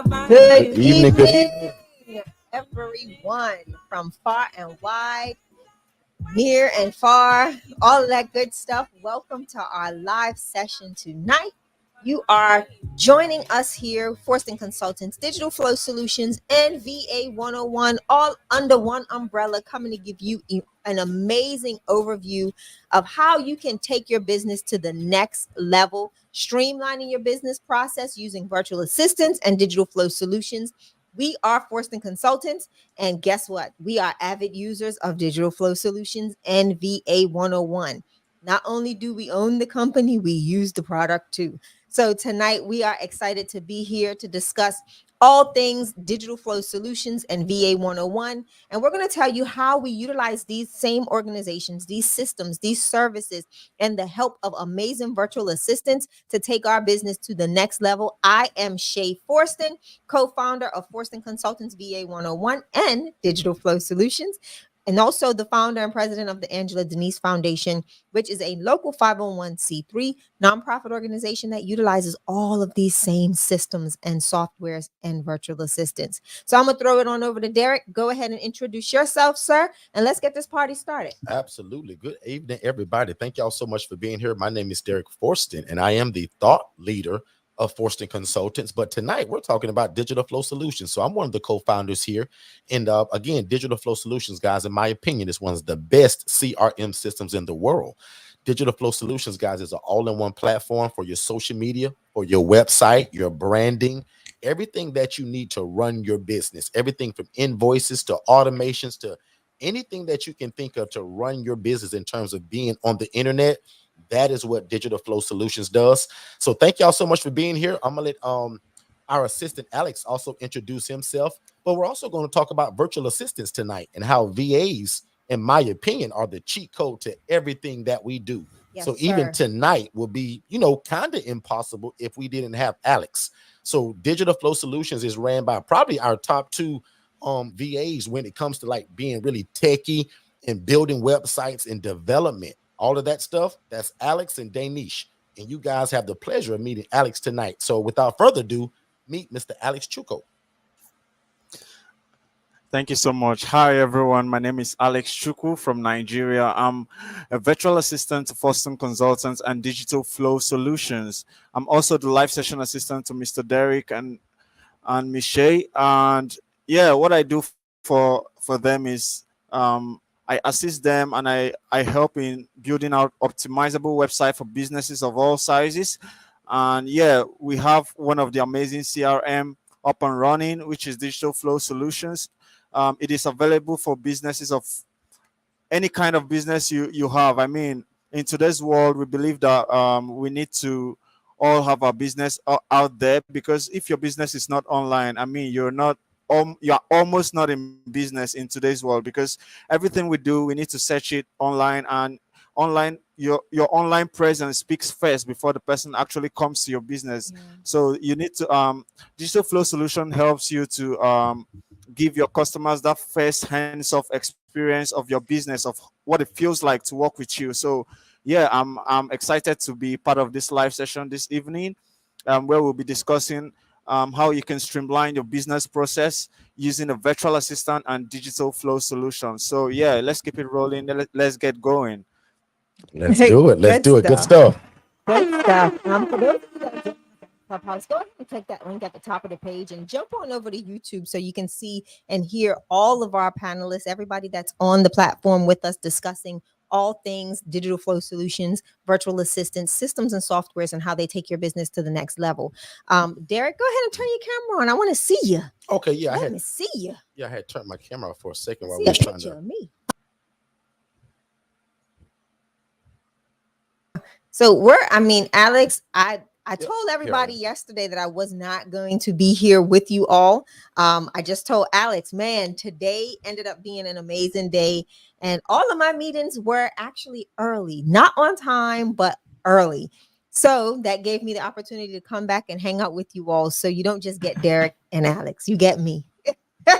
Good evening, everyone from far and wide, near and far, all of that good stuff. Welcome to our live session tonight. You are joining us here, Forston Consultants, Digital Flow Solutions, and VA 101, all under one umbrella, coming to give you an amazing overview of how you can take your business to the next level, streamlining your business process using virtual assistants and digital flow solutions. We are Forston Consultants, and guess what? We are avid users of digital flow solutions and VA 101. Not only do we own the company, we use the product too. So tonight we are excited to be here to discuss all things digital flow solutions and VA 101. And we're going to tell you how we utilize these same organizations, these systems, these services, and the help of amazing virtual assistants to take our business to the next level. I am Shay Forston, co-founder of Forston Consultants VA 101 and Digital Flow Solutions, and also the founder and president of the Angela Denise Foundation, which is a local 501c3 nonprofit organization that utilizes all of these same systems and softwares and virtual assistants. So I'm going to throw it on over to Derek. Go ahead and introduce yourself, sir, and let's get this party started. Absolutely. Good evening, everybody. Thank y'all so much for being here. My name is Derek Forston, and I am the thought leader of Forston Consultants. But tonight we're talking about Digital Flow Solutions. So I'm one of the co-founders here. And again, Digital Flow Solutions, guys, in my opinion, is one of the best CRM systems in the world. Digital Flow Solutions, guys, is an all-in-one platform for your social media, for your website, your branding, everything that you need to run your business, everything from invoices to automations to anything that you can think of to run your business in terms of being on the internet. That is what Digital Flow Solutions does. So thank y'all so much for being here. I'm going to let our assistant Alex also introduce himself, but we're also going to talk about virtual assistants tonight and how VAs, in my opinion, are the cheat code to everything that we do. Yes, so even tonight will be, kind of impossible if we didn't have Alex. So Digital Flow Solutions is ran by probably our top two VAs when it comes to like being really techie and building websites and development. All of that stuff, that's Alex and Danish. And you guys have the pleasure of meeting Alex tonight. So without further ado, meet Mr. Alex Chuko. Thank you so much. Hi, everyone. My name is Alex Chuku from Nigeria. I'm a virtual assistant to Forston Consultants and Digital Flow Solutions. I'm also the live session assistant to Mr. Derek and Michelle. And yeah, what I do for them is I assist them and I help in building out optimizable website for businesses of all sizes. And yeah, we have one of the amazing CRM up and running, which is Digital Flow Solutions. It is available for businesses of any kind of business you have. I mean, in today's world, we believe that we need to all have our business out there, because if your business is not online, I mean, you're almost not in business in today's world, because everything we do, we need to search it online, and online, your online presence speaks first before the person actually comes to your business. Yeah. So you need to Digital Flow Solution helps you to give your customers that first hands-off experience of your business, of what it feels like to work with you. So yeah, I'm excited to be part of this live session this evening, where we'll be discussing how you can streamline your business process using a virtual assistant and digital flow solution. So yeah, let's keep it rolling. Let's get going. Let's do it. Let's do it. Good stuff. Good stuff. For those of you that are Clubhouse, go ahead and click that link at the top of the page and jump on over to YouTube so you can see and hear all of our panelists, everybody that's on the platform with us discussing all things digital flow solutions, virtual assistants, systems and softwares, and how they take your business to the next level. Derek, go ahead and turn your camera on. I want to see you. Okay, yeah. Let me see you. Yeah, I had turned my camera off for a second while we were trying to. Me. So Alex, I told everybody yesterday that I was not going to be here with you all. I just told Alex, man, today ended up being an amazing day. And all of my meetings were actually early, not on time, but early. So that gave me the opportunity to come back and hang out with you all. So you don't just get Derek and Alex, you get me. So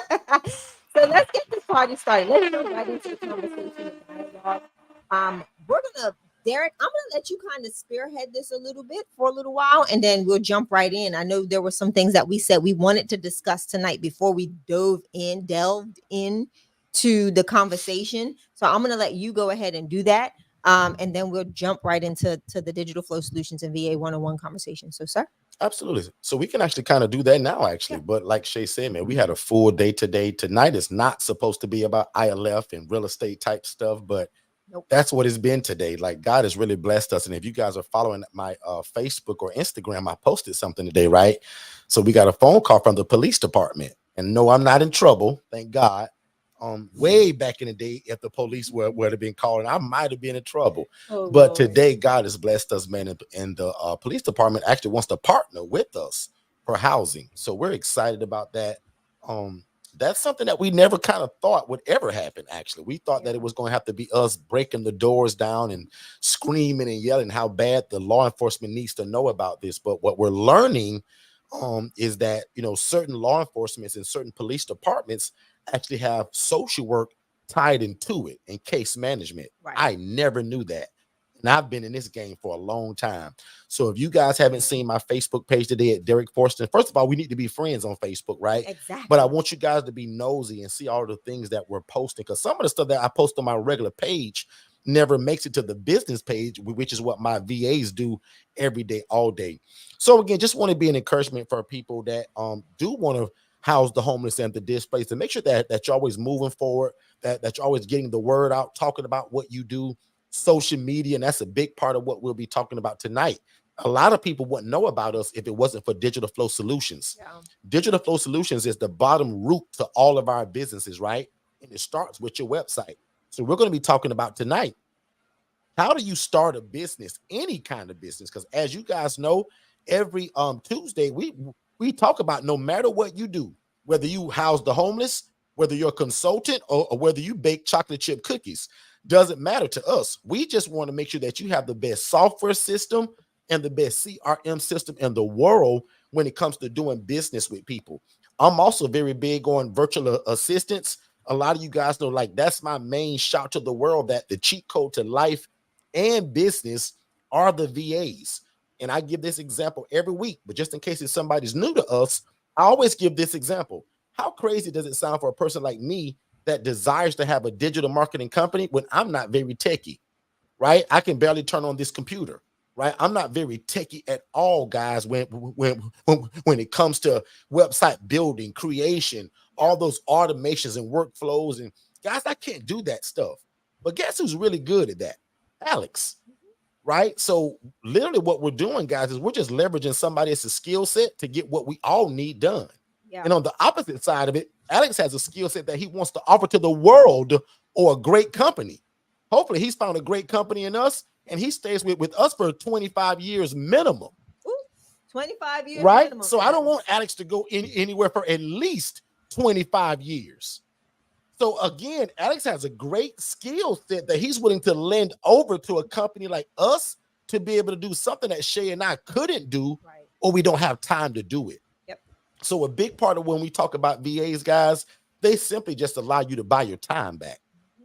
let's get this party started. Let's go right into the conversation and dialogue. We're going to Derek, I'm gonna let you kind of spearhead this a little bit for a little while, and then we'll jump right in. I know there were some things that we said we wanted to discuss tonight before we delved in to the conversation. So I'm gonna let you go ahead and do that. And then we'll jump right into the digital flow solutions and VA 101 conversation. So, sir. Absolutely. So we can actually kind of do that now, actually. Yeah. But like Shay said, man, we had a full day today. Tonight is not supposed to be about ILF and real estate type stuff, but Nope. That's what it's been today. Like God has really blessed us. And if you guys are following my Facebook or Instagram, I posted something today, right? So we got a phone call from the police department. And no, I'm not in trouble, thank God. Way back in the day, if the police would have been called, I might have been in trouble. Oh, but Lord. Today, God has blessed us, man. And the police department actually wants to partner with us for housing. So we're excited about that. That's something that we never kind of thought would ever happen. Actually, we thought that it was going to have to be us breaking the doors down and screaming and yelling how bad the law enforcement needs to know about this. But what we're learning is that, certain law enforcement and certain police departments actually have social work tied into it and case management. Right. I never knew that. And I've been in this game for a long time. So if you guys haven't seen my Facebook page today at Derek Forston, first of all, we need to be friends on Facebook, right? Exactly. But I want you guys to be nosy and see all the things that we're posting, because some of the stuff that I post on my regular page never makes it to the business page, which is what my VAs do every day, all day. So again, just want to be an encouragement for people that do want to house the homeless and the displaced, and make sure that you're always moving forward, that you're always getting the word out, talking about what you do. Social media, and that's a big part of what we'll be talking about tonight. A lot of people wouldn't know about us if it wasn't for Digital Flow Solutions. Yeah. Digital Flow Solutions is the bottom root to all of our businesses, right? And it starts with your website. So we're going to be talking about tonight, how do you start a business, any kind of business? Because as you guys know, every Tuesday we talk about, no matter what you do, whether you house the homeless, whether you're a consultant, or whether you bake chocolate chip cookies, doesn't matter to us. We just want to make sure that you have the best software system and the best CRM system in the world when it comes to doing business with people. I'm also very big on virtual assistants. A lot of you guys know, like, that's my main shout to the world, that the cheat code to life and business are the VAs. And I give this example every week, but just in case if somebody's new to us, I always give this example. How crazy does it sound for a person like me that desires to have a digital marketing company when I'm not very techie, right? I can barely turn on this computer, right? I'm not very techie at all, guys, when it comes to website building, creation, all those automations and workflows. And guys, I can't do that stuff. But guess who's really good at that? Alex, right? So literally what we're doing, guys, is we're just leveraging somebody else's skill set to get what we all need done. Yeah. And on the opposite side of it, Alex has a skill set that he wants to offer to the world, or a great company. Hopefully he's found a great company in us, and he stays with us for 25 years minimum. Ooh, 25 years, right? minimum. So I don't want Alex to go anywhere for at least 25 years. So again, Alex has a great skill set that he's willing to lend over to a company like us to be able to do something that Shay and I couldn't do, Right. or we don't have time to do it. Yep. So a big part of when we talk about VAs, guys, they simply just allow you to buy your time back.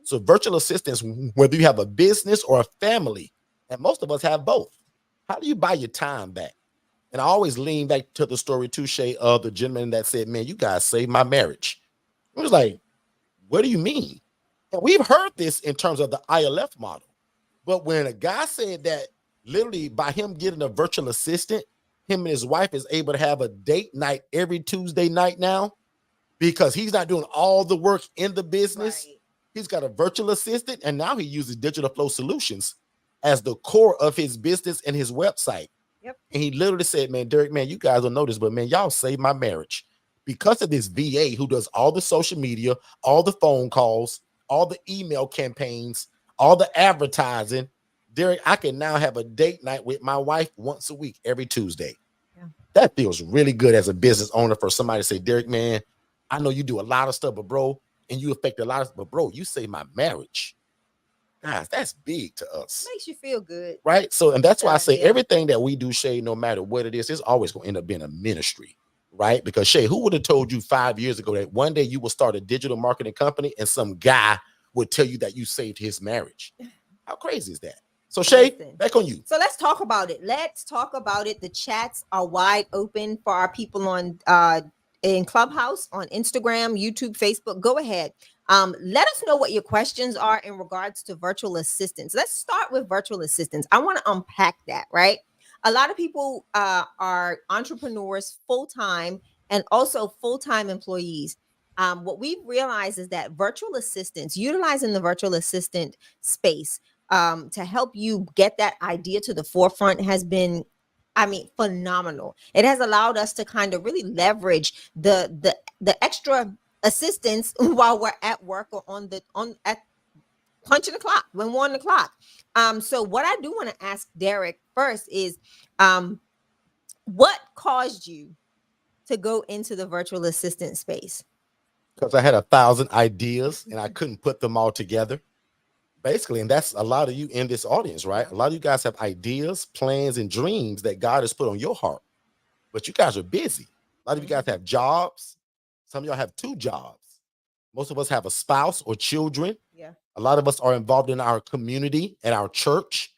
So virtual assistants, whether you have a business or a family, and most of us have both, how do you buy your time back? And I always lean back to the story too, Shay, of the gentleman that said, man, you guys saved my marriage. It was like, what do you mean? And we've heard this in terms of the ILF model. But when a guy said that literally by him getting a virtual assistant, him and his wife is able to have a date night every Tuesday night now, because he's not doing all the work in the business. Right. He's got a virtual assistant, and now he uses Digital Flow Solutions as the core of his business and his website. Yep. And he literally said, man, Derek, man, you guys don't know this, but man, y'all saved my marriage. Because of this VA who does all the social media, all the phone calls, all the email campaigns, all the advertising, Derek, I can now have a date night with my wife once a week, every Tuesday. Yeah. That feels really good as a business owner for somebody to say, Derek, man, I know you do a lot of stuff, but bro, and you affect a lot of, but bro, you saved my marriage. Guys, that's big to us. Makes you feel good. Right? So, and that's why I say Yeah. everything that we do, Shay, no matter what it is, it's always going to end up being a ministry. Right? Because Shay, who would have told you 5 years ago that one day you will start a digital marketing company and some guy would tell you that you saved his marriage? How crazy is that? So Shay, Listen. back on you. So let's talk about it. The chats are wide open for our people on in Clubhouse, on Instagram, YouTube, Facebook. Go ahead. Let us know what your questions are in regards to virtual assistants. Let's start with virtual assistants. I want to unpack that, right? A lot of people are entrepreneurs full time and also full time employees. What we've realized is that virtual assistants, utilizing the virtual assistant space to help you get that idea to the forefront has been, I mean, phenomenal. It has allowed us to kind of really leverage the extra assistance while we're at work or on at punching the clock when we're on the clock. So what I do want to ask Derek first is, what caused you to go into the virtual assistant space? Because I had 1,000 ideas and I couldn't put them all together. Basically, and that's a lot of you in this audience, right? A lot of you guys have ideas, plans, and dreams that God has put on your heart, but you guys are busy. A lot of you guys have jobs. Some of y'all have 2 jobs. Most of us have a spouse or children. Yeah. A lot of us are involved in our community and our church.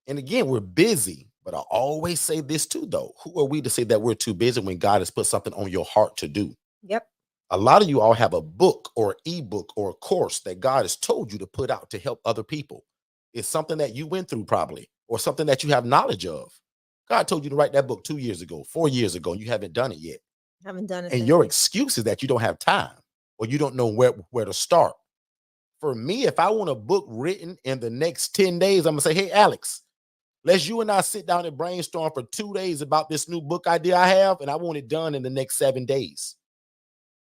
And again, we're busy. But I always say this too, though. Who are we to say that we're too busy when God has put something on your heart to do? Yep. A lot of you all have a book or ebook or a course that God has told you to put out to help other people. It's something that you went through probably, or something that you have knowledge of. God told you to write that book 2 years ago, 4 years ago, and you haven't done it yet. Haven't done it. And your excuse is that you don't have time or you don't know where to start. For me, if I want a book written in the next 10 days, I'm going to say, hey, Alex, let's you and I sit down and brainstorm for 2 days about this new book idea I have, and I want it done in the next 7 days.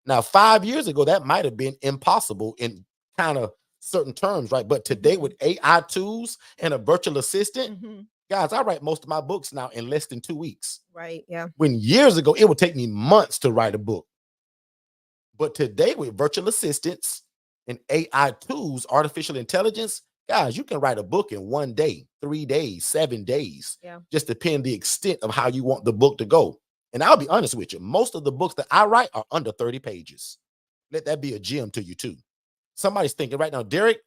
Now, 5 years ago, that might have been impossible in kind of certain terms, right? But today with AI tools and a virtual assistant, guys, I write most of my books now in less than 2 weeks. Right, yeah. When years ago, it would take me months to write a book. But today with virtual assistants and AI tools, artificial intelligence, guys, you can write a book in 1 day, 3 days, 7 days. Yeah. Just depend the extent of how you want the book to go. And I'll be honest with you, most of the books that I write are under 30 pages. Let that be a gem to you too. Somebody's thinking right now, Derek,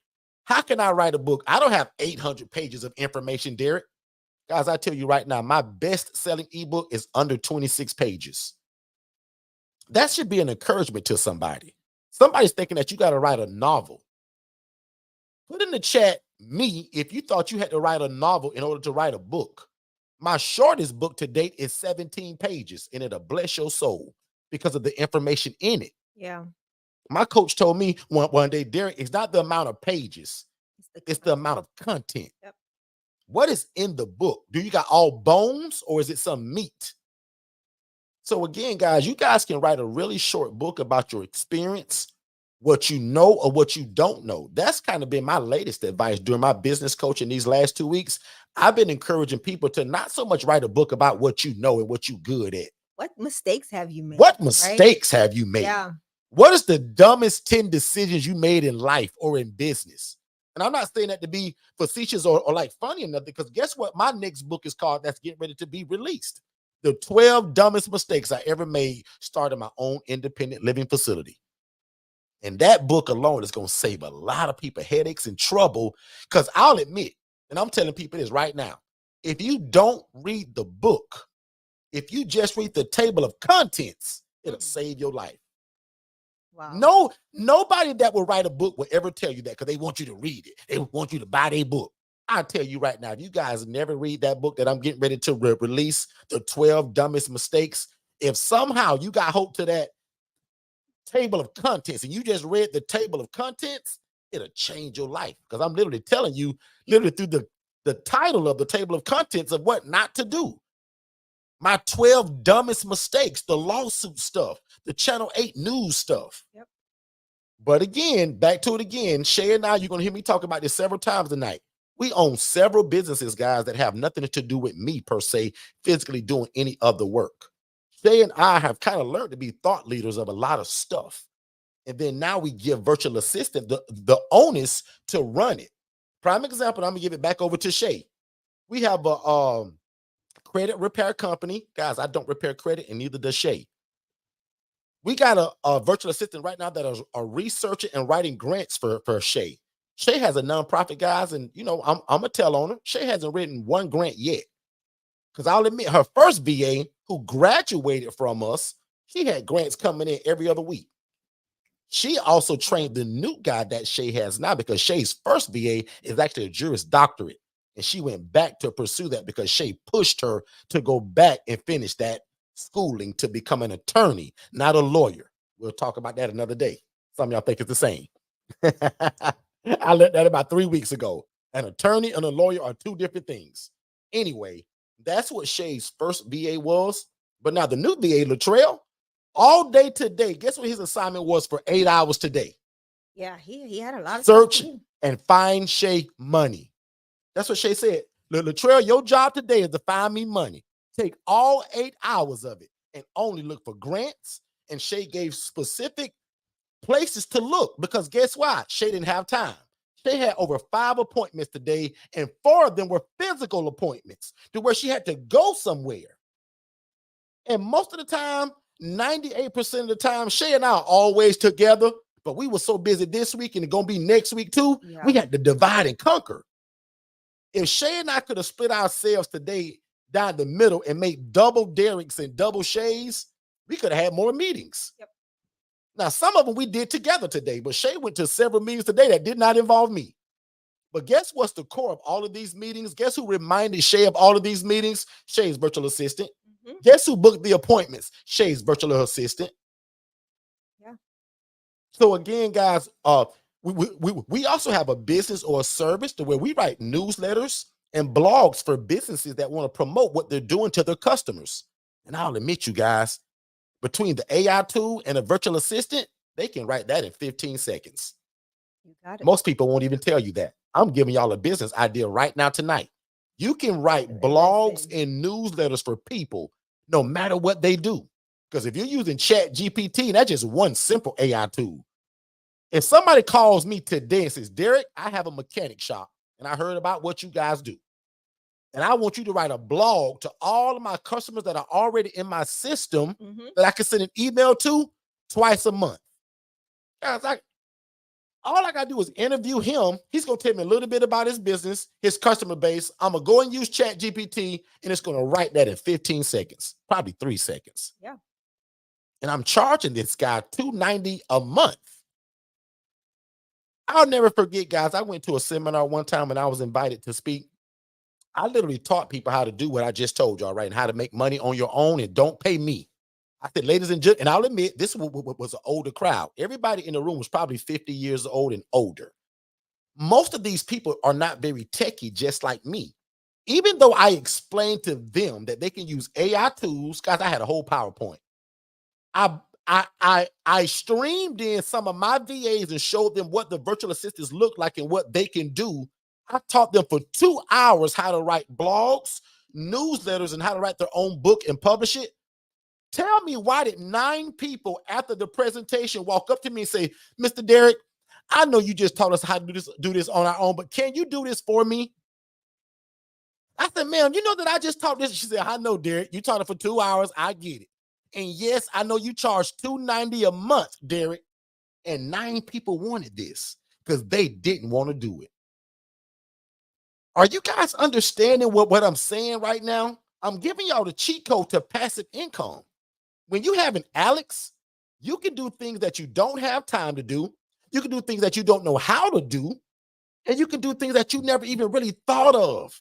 how can I write a book? I don't have 800 pages of information, Derek. Guys, I tell you right now, my best-selling ebook is under 26 pages. That should be an encouragement to somebody. Somebody's thinking that you got to write a novel. Put in the chat, me, if you thought you had to write a novel in order to write a book. My shortest book to date is 17 pages, and it'll bless your soul because of the information in it. Yeah. My coach told me one day, Derek, it's not the amount of pages, it's the amount of content. Yep. What is in the book? Do you got all bones or is it some meat? So again, guys, you guys can write a really short book about your experience, what you know or what you don't know. That's kind of been my latest advice during my business coaching these last 2 weeks. I've been encouraging people to not so much write a book about what you know and what you're good at. What mistakes have you made? What mistakes have you made? Yeah. What is the dumbest 10 decisions you made in life or in business? And I'm not saying that to be facetious or like funny or nothing, because guess what? My next book is called, that's getting ready to be released. The 12 dumbest mistakes I ever made starting my own independent living facility. And that book alone is going to save a lot of people headaches and trouble, because I'll admit, and I'm telling people this right now, if you don't read the book, if you just read the table of contents, it'll save your life. Wow. No, nobody that will write a book will ever tell you that, because they want you to read it. They want you to buy their book. I tell you right now, if you guys never read that book that I'm getting ready to release, the 12 dumbest mistakes, if somehow you got hope to that table of contents and you just read the table of contents, it'll change your life. Because I'm literally telling you, literally through the title of the table of contents of what not to do. My 12 dumbest mistakes, the lawsuit stuff, the Channel 8 news stuff. Yep. But again, back to it again, Shay and I, you're going to hear me talk about this several times tonight. We own several businesses, guys, that have nothing to do with me per se, physically doing any other work. Shay and I have kind of learned to be thought leaders of a lot of stuff. And then now we give virtual assistant the onus to run it. Prime example, I'm going to give it back over to Shay. We have a credit repair company. Guys, I don't repair credit, and neither does Shay. We got a virtual assistant right now that are researching and writing grants for Shay. Shay has a nonprofit, guys, and I'm gonna tell on her. Shay hasn't written one grant yet. Because I'll admit, her first VA who graduated from us, she had grants coming in every other week. She also trained the new guy that Shay has now, because Shay's first VA is actually a Juris Doctorate. And she went back to pursue that because Shay pushed her to go back and finish that schooling to become an attorney, not a lawyer. We'll talk about that another day. Some of y'all think it's the same. I learned that about 3 weeks ago. An attorney and a lawyer are two different things. Anyway, that's what Shay's first VA was. But now the new VA, Latrell, all day today, guess what his assignment was for 8 hours today? Yeah, he had a lot of search stuff to do. and find Shay money. That's what Shay said. Latrell, your job today is to find me money. Take all 8 hours of it and only look for grants. And Shay gave specific places to look, because guess what? Shay didn't have time. Shay had over 5 appointments today, and 4 of them were physical appointments to where she had to go somewhere. And most of the time, 98% of the time, Shay and I are always together, but we were so busy this week and it's going to be next week too. Yeah. We had to divide and conquer. If Shay and I could have split ourselves today down the middle and made double Derricks and double Shays, we could have had more meetings. Yep. Now, some of them we did together today, but Shay went to several meetings today that did not involve me. But guess what's the core of all of these meetings? Guess who reminded Shay of all of these meetings? Shay's virtual assistant. Mm-hmm. Guess who booked the appointments? Shay's virtual assistant. Yeah. So again, guys, we also have a business or a service to where we write newsletters and blogs for businesses that want to promote what they're doing to their customers. And I'll admit, you guys, between the AI tool and a virtual assistant, they can write that in 15 seconds. You got it. Most people won't even tell you that. I'm giving y'all a business idea right now tonight. You can write blogs and newsletters for people no matter what they do. Because if you're using Chat GPT, that's just one simple AI tool. If somebody calls me today and says, Derek, I have a mechanic shop and I heard about what you guys do, and I want you to write a blog to all of my customers that are already in my system that I can send an email to twice a month. Guys, all I got to do is interview him. He's going to tell me a little bit about his business, his customer base. I'm going to go and use Chat GPT, and it's going to write that in 15 seconds, probably 3 seconds. Yeah. And I'm charging this guy $290 a month. I'll never forget, guys, I went to a seminar one time and I was invited to speak. I literally taught people how to do what I just told y'all, right? And how to make money on your own and don't pay me. I said, ladies and gentlemen, and I'll admit, this was an older crowd. Everybody in the room was probably 50 years old and older. Most of these people are not very techie, just like me. Even though I explained to them that they can use AI tools, guys, I had a whole PowerPoint. I streamed in some of my VAs and showed them what the virtual assistants look like and what they can do. I taught them for 2 hours how to write blogs, newsletters, and how to write their own book and publish it. Tell me, why did 9 people after the presentation walk up to me and say, Mr. Derek, I know you just taught us how to do this on our own, but can you do this for me? I said, ma'am, you know that I just taught this. She said, I know, Derek. You taught it for 2 hours. I get it. And yes, I know you charge $290 a month, Derek. And 9 people wanted this because they didn't want to do it. Are you guys understanding what I'm saying right now? I'm giving y'all the cheat code to passive income. When you have an Alex, you can do things that you don't have time to do. You can do things that you don't know how to do. And you can do things that you never even really thought of.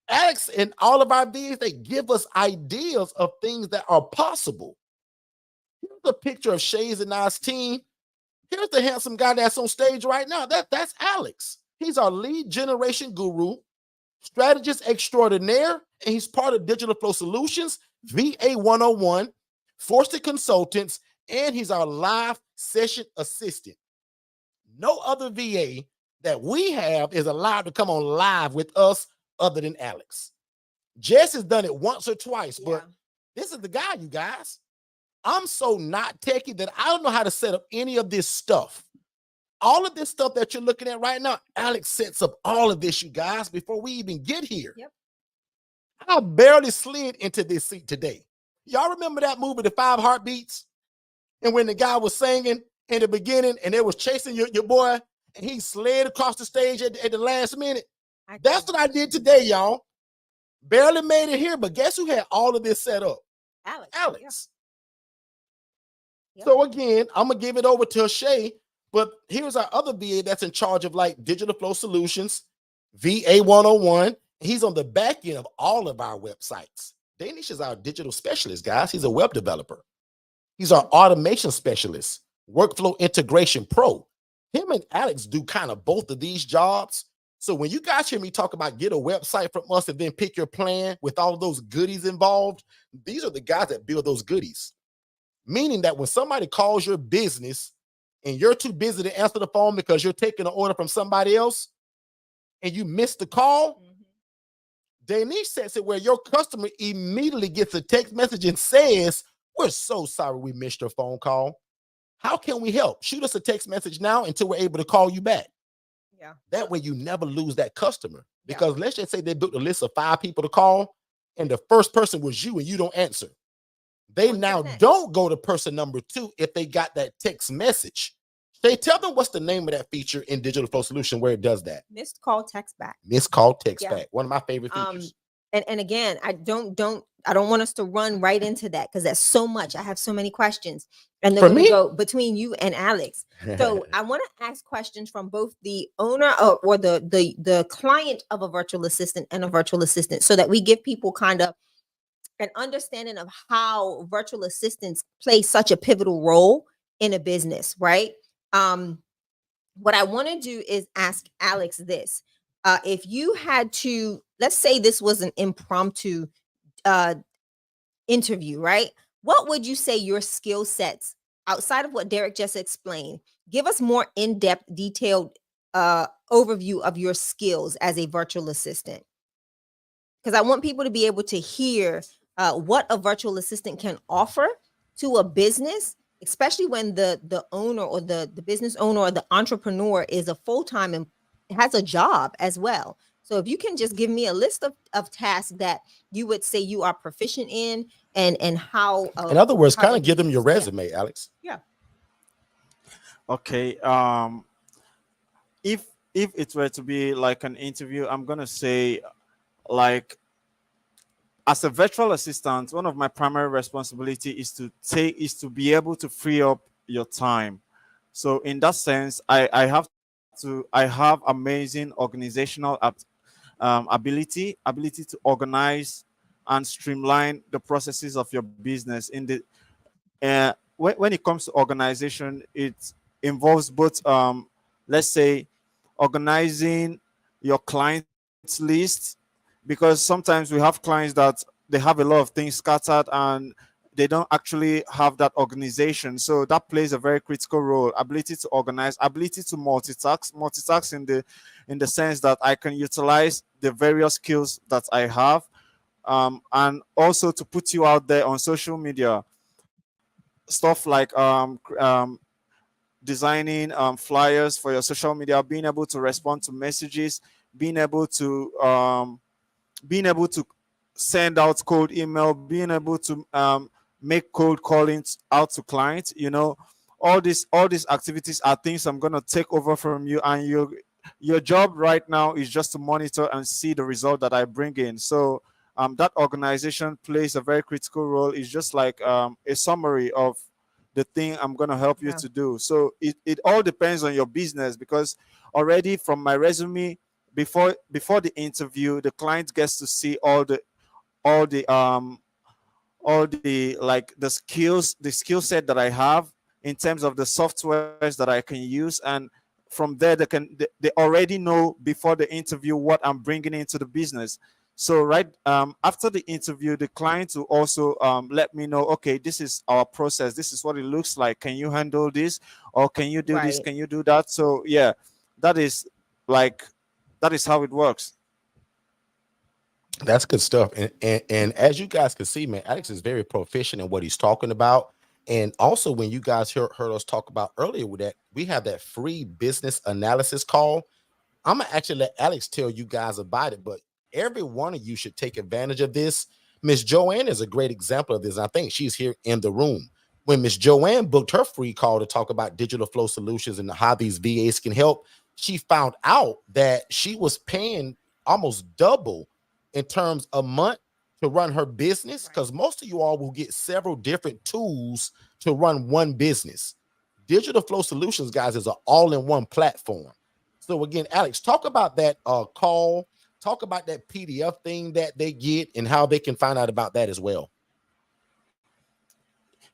Alex and all of our VAs, they give us ideas of things that are possible. Here's a picture of Shays and I's team. Here's the handsome guy that's on stage right now. That's Alex. He's our lead generation guru, strategist extraordinaire, and he's part of Digital Flow Solutions, VA 101, Forsted Consultants, and he's our live session assistant. No other VA that we have is allowed to come on live with us other than Alex. Jess has done it once or twice, but this is the guy, you guys. I'm so not techie that I don't know how to set up any of this stuff. All of this stuff that you're looking at right now, Alex sets up all of this, you guys, before we even get here. Yep. I barely slid into this seat today. Y'all remember that movie, The 5 Heartbeats? And when the guy was singing in the beginning and they was chasing your boy, and he slid across the stage at the last minute. I That's can't. what I did today, y'all. Barely made it here, but guess who had all of this set up? Alex. Alex. Yep. So again, I'm gonna give it over to Shay, but here's our other VA that's in charge of like Digital Flow Solutions, VA 101. He's on the back end of all of our websites. Danish is our digital specialist, guys. He's a web developer. He's our automation specialist, workflow integration pro. Him and Alex do kind of both of these jobs. So when you guys hear me talk about get a website from us and then pick your plan with all those goodies involved, these are the guys that build those goodies. Meaning that when somebody calls your business and you're too busy to answer the phone because you're taking an order from somebody else and you missed the call, Danish sets it where your customer immediately gets a text message and says, "We're so sorry we missed your phone call. How can we help? Shoot us a text message now until we're able to call you back." Yeah. That way you never lose that customer. Because let's just say they built a list of 5 people to call and the first person was you and you don't answer. They now don't go to person number 2 if they got that text message. They tell them what's the name of that feature in Digital Flow Solution where it does that. Missed call, text back. Missed call, text back. One of my favorite features. And again, I don't want us to run right into that because that's so much. I have so many questions, and they're going to go between you and Alex. So I want to ask questions from both the owner or the client of a virtual assistant and a virtual assistant, so that we give people kind of an understanding of how virtual assistants play such a pivotal role in a business, right? What I want to do is ask Alex this. If you had to, let's say this was an impromptu interview, right? What would you say your skill sets outside of what Derek just explained? Give us more in-depth, detailed overview of your skills as a virtual assistant. Because I want people to be able to hear what a virtual assistant can offer to a business, especially when the owner or the business owner or the entrepreneur is a full-time and has a job as well. So if you can just give me a list of tasks that you would say you are proficient in and how. In other words, kind of give them your resume, Alex. Yeah. Okay. If it were to be like an interview, I'm gonna say, like, as a virtual assistant, one of my primary responsibility is to be able to free up your time. So in that sense, I have amazing organizational ability to organize and streamline the processes of your business. In the when it comes to organization, it involves both let's say organizing your clients list, because sometimes we have clients that they have a lot of things scattered and they don't actually have that organization. So that plays a very critical role. Ability to organize, ability to multitask in the sense that I can utilize the various skills that I have, and also to put you out there on social media. Stuff like designing flyers for your social media, being able to respond to messages, being able to send out cold email, being able to make cold callings out to clients. All these activities are things I'm going to take over from you, and your job right now is just to monitor and see the result that I bring in. So that organization plays a very critical role. It's just like a summary of the thing I'm going to help you to do. So it all depends on your business, because already from my resume, before the interview, the client gets to see all the like the skill set that I have in terms of the softwares that I can use, and from there they already know before the interview what I'm bringing into the business. So after the interview, the client will also let me know, okay, this is our process, this is what it looks like, can you handle this, or can you do this, can you do that? So yeah, that is how it works. That's good stuff. And as you guys can see, man, Alex is very proficient in what he's talking about. And also, when you guys heard us talk about earlier with that, we have that free business analysis call. I'm gonna actually let Alex tell you guys about it, but every one of you should take advantage of this. Miss Joanne is a great example of this. I think she's here in the room. When Miss Joanne booked her free call to talk about digital flow solutions and how these VAs can help, she found out that she was paying almost double in terms a month to run her business, because most of you all will get several different tools to run one business. Digital Flow Solutions, guys, is an all-in-one platform. So again, Alex, talk about that call, talk about that PDF thing that they get and how they can find out about that as well.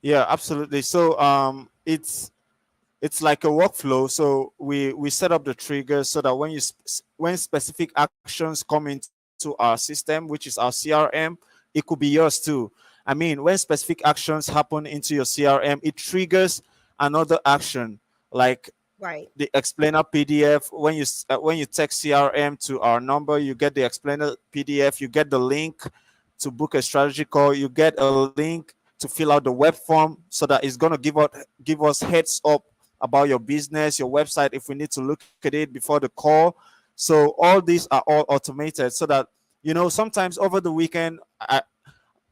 Yeah, absolutely. So it's like a workflow. So we set up the triggers so that when specific actions come into our system, which is our CRM, it could be yours too. I mean, when specific actions happen into your CRM, it triggers another action, like Right. the explainer PDF. When you text CRM to our number, you get the explainer PDF, you get the link to book a strategy call, you get a link to fill out the web form, so that it's going to give us heads up about your business, your website, if we need to look at it before the call. So all these are all automated, so that sometimes over the weekend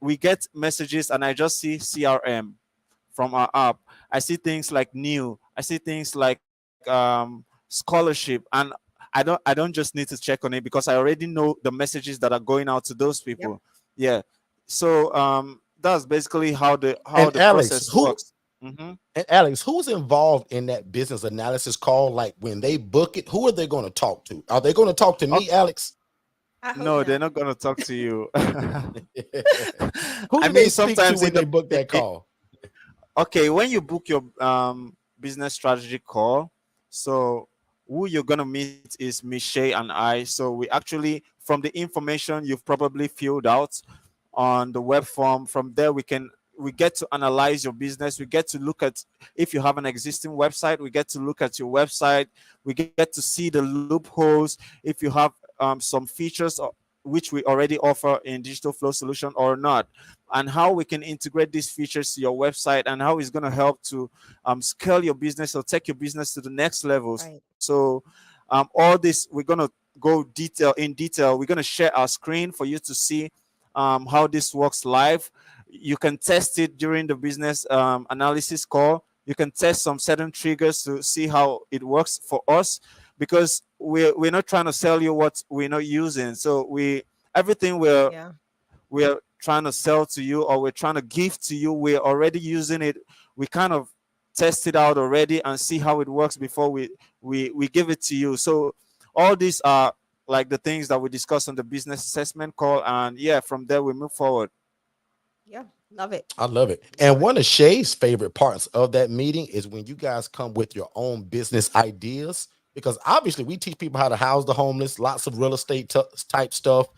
we get messages and I just see CRM from our app. I see things like new. I see things like scholarship, and I don't just need to check on it because I already know the messages that are going out to those Yep. people. Yeah. So that's basically how the And Alex, process works. and Alex, who's involved in that business analysis call? Like when they book it, who are they going to talk to? Are they going to talk to me, Alex? I hope No, not. they're not going to talk to you. Who I do they mean, speak to sometimes when they book that call? okay, when you book your business strategy call, so who you're gonna meet is Michelle and I. So we actually, from the information you've probably filled out on the web form, from there we get to analyze your business. We get to look at, if you have an existing website, we get to look at your website. We get to see the loopholes, if you have some features which we already offer in Digital Flow Solution or not, and how we can integrate these features to your website, and how it's going to help to scale your business or take your business to the next level. Right. So all this, we're going to go detail. We're going to share our screen for you to see how this works live. You can test it during the business analysis call. You can test some certain triggers to see how it works for us, because we're not trying to sell you what we're not using. So everything Yeah. we're trying to sell to you, or we're trying to give to you, we're already using it. We kind of test it out already and see how it works before we give it to you. So all these are like the things that we discuss on the business assessment call, and yeah, from there we move forward. Yeah. Love it. I love it. And one of Shay's favorite parts of that meeting is when you guys come with your own business ideas, because obviously we teach people how to house the homeless, lots of real estate type stuff.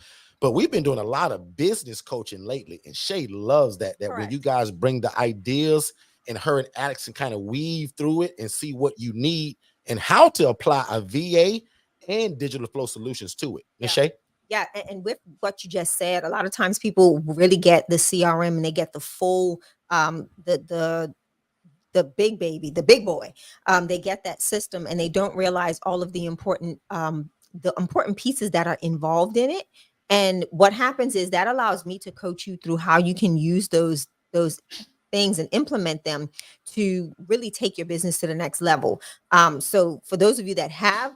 But we've been doing a lot of business coaching lately, and Shay loves that when Correct. you guys bring the ideas and her and Alex can kind of weave through it and see what you need and how to apply a VA and digital flow solutions to it. And Yeah. Shay? Yeah, and with what you just said, a lot of times people really get the CRM and they get the full the big baby, the big boy. They get that system and they don't realize all of the important pieces that are involved in it. And what happens is that allows me to coach you through how you can use those things and implement them to really take your business to the next level. So for those of you that have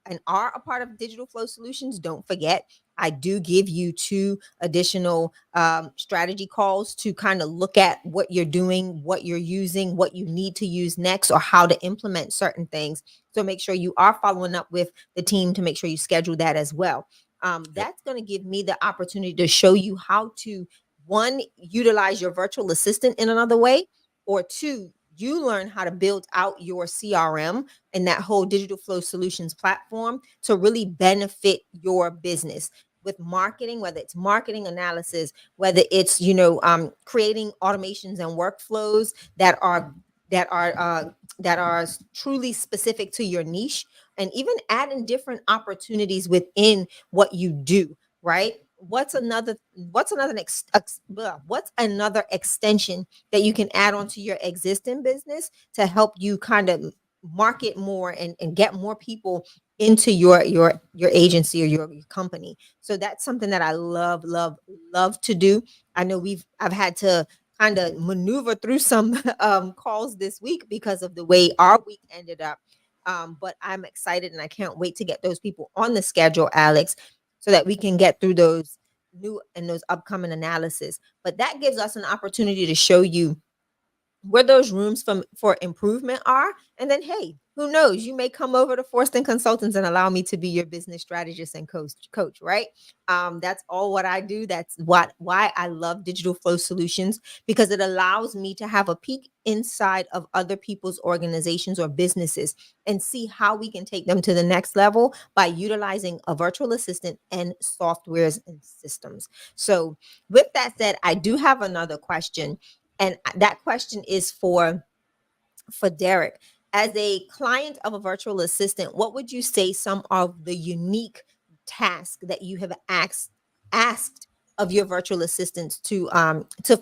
and are a part of Digital Flow Solutions, don't forget, I do give you 2 additional strategy calls to kind of look at what you're doing, what you're using, what you need to use next, or how to implement certain things. So make sure you are following up with the team to make sure you schedule that as well. That's going to give me the opportunity to show you how to, 1, utilize your virtual assistant in another way, or 2, you learn how to build out your CRM and that whole Digital Flow Solutions platform to really benefit your business with marketing, whether it's marketing analysis, whether it's creating automations and workflows that are truly specific to your niche, and even adding different opportunities within what you do. Right? What's another extension that you can add onto your existing business to help you kind of market more and get more people into your agency or your company? So that's something that I love to do. I know I've had to kind of maneuver through some calls this week because of the way our week ended up. But I'm excited and I can't wait to get those people on the schedule, Alex, so that we can get through those new and those upcoming analysis. But that gives us an opportunity to show you where those rooms for improvement are. And then, hey, who knows? You may come over to Forston Consultants and allow me to be your business strategist and coach, right? That's all what I do. That's why I love Digital Flow Solutions, because it allows me to have a peek inside of other people's organizations or businesses and see how we can take them to the next level by utilizing a virtual assistant and softwares and systems. So with that said, I do have another question. And that question is for Derek. As a client of a virtual assistant, what would you say some of the unique tasks that you have asked of your virtual assistants to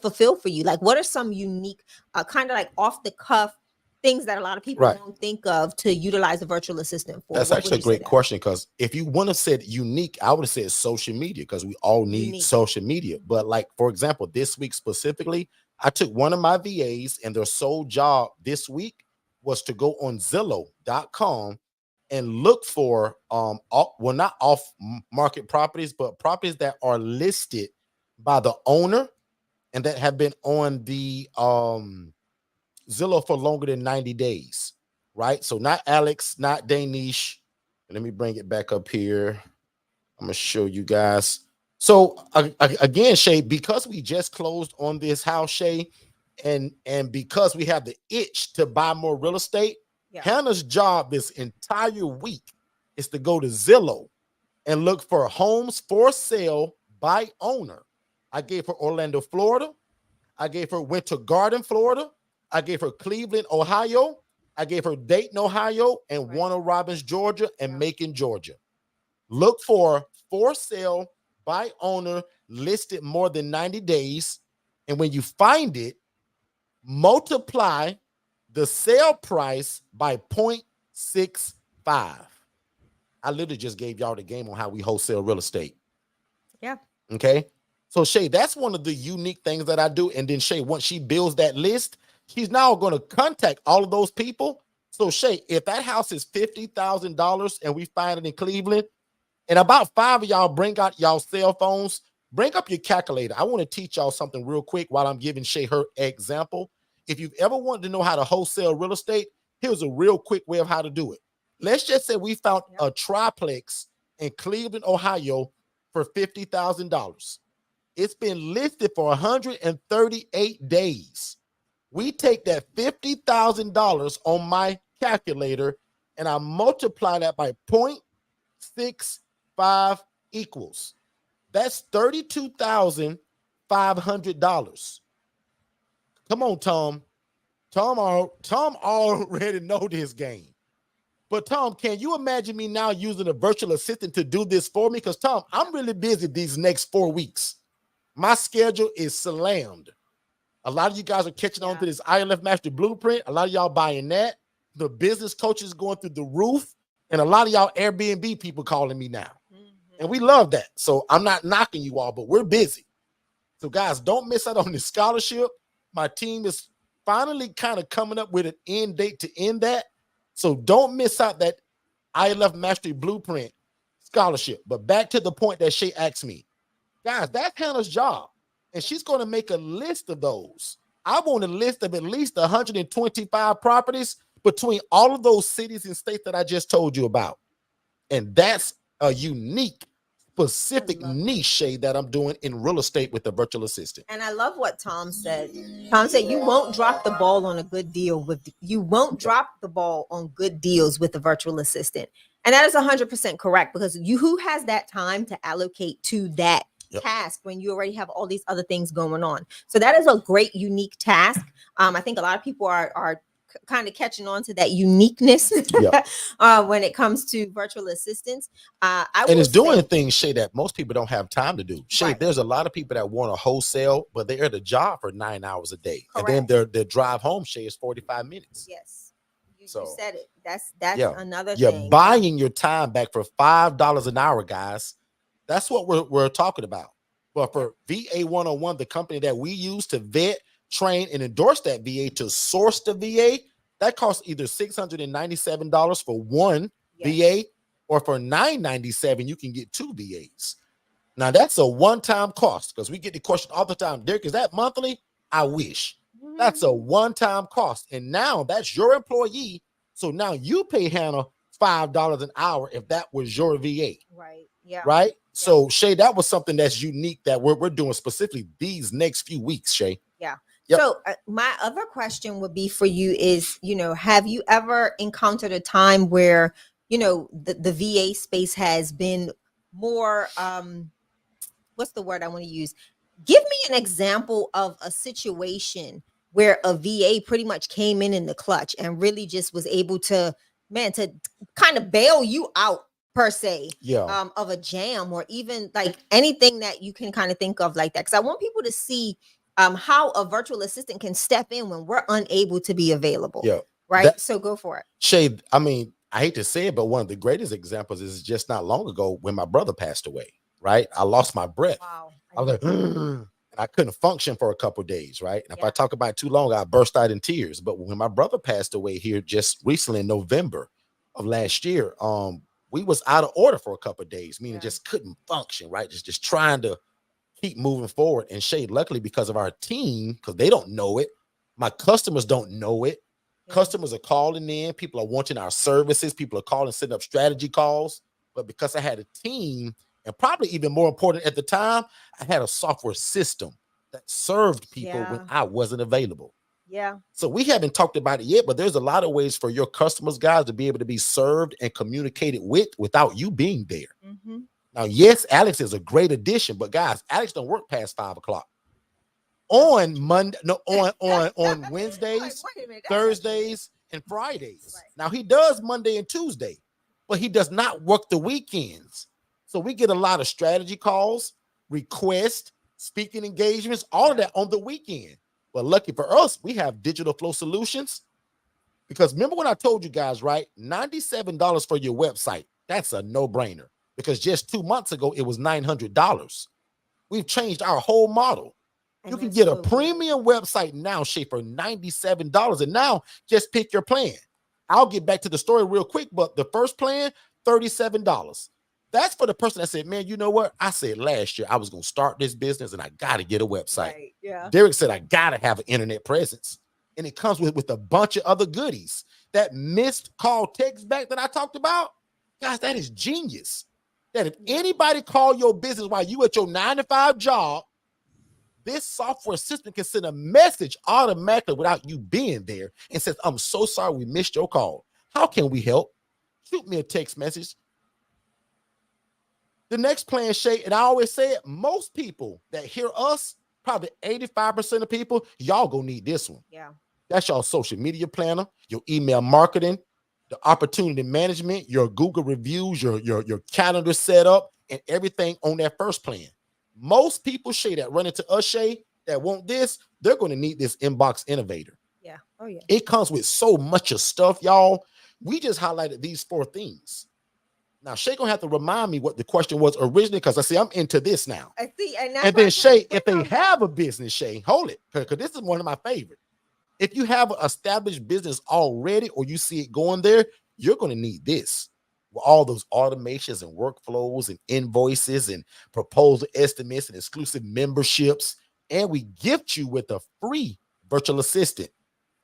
fulfill for you? Like, what are some unique, kind of like off the cuff things that a lot of people don't think of to utilize a virtual assistant for? That's actually a great question, because if you want to say unique, I would have said social media, because we all need social media. But like, for example, this week specifically, I took one of my VAs and their sole job this week was to go on Zillow.com and look for not off market properties, but properties that are listed by the owner and that have been on the Zillow for longer than 90 days, right? So not Alex, not Danish. Let me bring it back up here. I'm gonna show you guys. So again, Shay, because we just closed on this house, Shay, and because we have the itch to buy more real estate, Hannah's job this entire week is to go to Zillow and look for homes for sale by owner. I gave her Orlando, Florida. I gave her Winter Garden, Florida. I gave her Cleveland, Ohio. I gave her Dayton, Ohio, and Warner Robins, Georgia, and Macon, Georgia. Look for sale by owner listed more than 90 days. And when you find it, multiply the sale price by 0.65. I literally just gave y'all the game on how we wholesale real estate. Yeah. Okay. So Shay, that's one of the unique things that I do. And then Shay, once she builds that list, she's now going to contact all of those people. So Shay, if that house is $50,000 and we find it in Cleveland, and about 5 of y'all bring out y'all cell phones, bring up your calculator. I want to teach y'all something real quick while I'm giving Shay her example. If you've ever wanted to know how to wholesale real estate, here's a real quick way of how to do it. Let's just say we found a triplex in Cleveland, Ohio for $50,000. It's been listed for 138 days. We take that $50,000 on my calculator and I multiply that by 0.65 equals. That's $32,500. Come on, Tom. Tom already know this game. But Tom, can you imagine me now using a virtual assistant to do this for me? Because Tom, I'm really busy these next 4 weeks. My schedule is slammed. A lot of you guys are catching on to this ILF Mastery Blueprint. A lot of y'all buying that. The business coaches going through the roof. And a lot of y'all Airbnb people calling me now. And we love that. So I'm not knocking you all, but we're busy. So guys, don't miss out on this scholarship. My team is finally kind of coming up with an end date to end that. So don't miss out that ILF Mastery Blueprint scholarship. But back to the point that Shay asked me. Guys, that's Hannah's job. And she's going to make a list of those. I want a list of at least 125 properties between all of those cities and states that I just told you about. And that's a unique, specific niche shade that I'm doing in real estate with the virtual assistant. And I love what Tom said. Tom said you won't drop the ball on a good deal drop the ball on good deals with the virtual assistant. And that is 100% correct, because who has that time to allocate to that task when you already have all these other things going on? So that is a great, unique task. I think a lot of people are kind of catching on to that uniqueness when it comes to virtual assistants. And it's doing things, Shay, that most people don't have time to do. Shay, there's a lot of people that want to wholesale, but they're at the job for 9 hours a day. Correct. And then their drive home, Shay, is 45 minutes. Yes. You said it. That's another thing. You're buying your time back for $5 an hour, guys. That's what we're talking about. But for VA 101, the company that we use to vet, train, and endorse that VA to source the VA, that costs either $697 for one Yes. VA, or for $997 you can get two VAs. Now that's a one-time cost, because we get the question all the time, Derek, is that monthly? I wish. That's a one-time cost, and now that's your employee. So now you pay Hannah $5 an hour if that was your VA. Right. Yeah. Right. So Shay, that was something that's unique that we're doing specifically these next few weeks, Shay. Yeah. Yep. So my other question would be for you is, have you ever encountered a time where, the VA space has been more, what's the word I want to use? Give me an example of a situation where a VA pretty much came in the clutch and really just was able to kind of bail you out per se, of a jam, or even like anything that you can kind of think of like that. Because I want people to see how a virtual assistant can step in when we're unable to be available. Yeah. Right. So go for it. Shay, I mean, I hate to say it, but one of the greatest examples is just not long ago when my brother passed away. Right. I lost my breath. Wow. I was like, and I couldn't function for a couple of days. Right. And if I talk about it too long, I burst out in tears. But when my brother passed away here just recently in November of last year, we was out of order for a couple of days, meaning just couldn't function. Right. Just trying to keep moving forward. And Shay, luckily, because of our team, because they don't know it, my customers don't know it. Customers are calling in. People are wanting our services. People are calling, setting up strategy calls. But because I had a team, and probably even more important at the time, I had a software system that served people when I wasn't available. Yeah. So we haven't talked about it yet, but there's a lot of ways for your customers, guys, to be able to be served and communicated with without you being there. Mm-hmm. Now, yes, Alex is a great addition, but guys, Alex don't work past 5 o'clock. On Monday, no, on Wednesdays, Thursdays, and Fridays. Right. Now he does Monday and Tuesday, but he does not work the weekends. So we get a lot of strategy calls, requests, speaking engagements, all of that on the weekend. But lucky for us, we have Digital Flow Solutions. Because remember when I told you guys, right? $97 for your website. That's a no-brainer. Because just 2 months ago, it was $900. We've changed our whole model. You can get a premium website now, Shay, for $97. And now just pick your plan. I'll get back to the story real quick, but the first plan, $37. That's for the person that said, man, you know what? I said last year I was going to start this business and I got to get a website. Right, yeah. Derek said, I got to have an internet presence. And it comes with a bunch of other goodies. That missed call text back that I talked about, guys, that is genius. That if anybody call your business while you at your 9-to-5 job, this software system can send a message automatically without you being there and says, I'm so sorry we missed your call. How can we help? Shoot me a text message. The next plan, Shay, and I always say it, most people that hear us, probably 85% of people, y'all gonna need this one. Yeah. That's your social media planner, your email marketing, the opportunity management, your Google reviews, your calendar setup, and everything on that first plan. Most people, Shay, that run into us, Shay, that want this, they're going to need this Inbox Innovator. Yeah. Oh, yeah. It comes with so much of stuff, y'all. We just highlighted these 4 things. Now, Shay gonna have to remind me what the question was originally, because I see I'm into this now. I see. And then, Shay, if they have a business, Shay, hold it, because this is one of my favorite. If you have an established business already, or you see it going there, you're going to need this. With all those automations and workflows and invoices and proposal estimates and exclusive memberships. And we gift you with a free virtual assistant.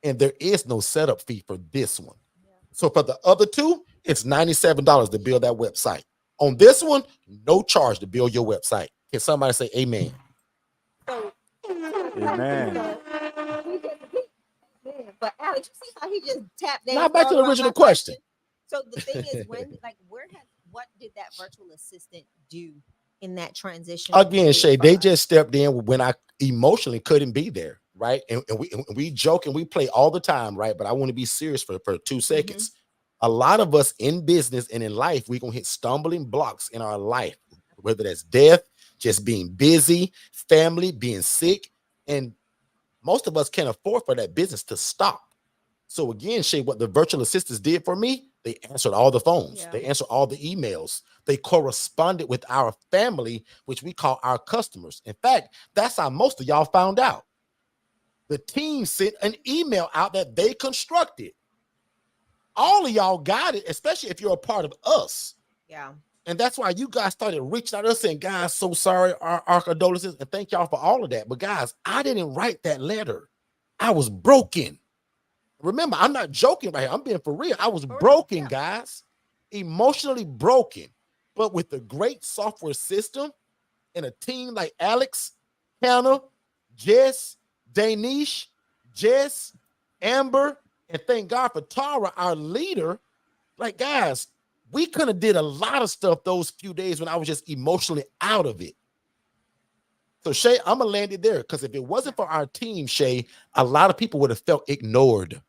And there is no setup fee for this one. Yeah. So for the other 2, it's $97 to build that website. On this one, no charge to build your website. Can somebody say amen? Amen. But Alex, you see how he just tapped that? Now back to the original question. So the thing is, what did that virtual assistant do in that transition? Again, Shay, they just stepped in when I emotionally couldn't be there, right? And we joke and we play all the time, right? But I want to be serious for 2 seconds. A lot of us in business and in life, we're going to hit stumbling blocks in our life, whether that's death, just being busy, family, being sick. And most of us can't afford for that business to stop. So again, Shay, what the virtual assistants did for me, they answered all the phones. Yeah. They answered all the emails. They corresponded with our family, which we call our customers. In fact, that's how most of y'all found out. The team sent an email out that they constructed. all of y'all got it, especially if you're a part of us. Yeah. And that's why you guys started reaching out to us saying, guys, so sorry, our condolences, and thank y'all for all of that. But guys, I didn't write that letter. I was broken. Remember, I'm not joking right here. I'm being for real. I was broken, yeah. Guys, emotionally broken. But with a great software system and a team like Alex, Hannah, Jess, Danish, Jess, Amber, and thank God for Tara, our leader. Like, guys, we could have did a lot of stuff those few days when I was just emotionally out of it. So, Shay, I'm going to land it there because if it wasn't for our team, Shay, a lot of people would have felt ignored.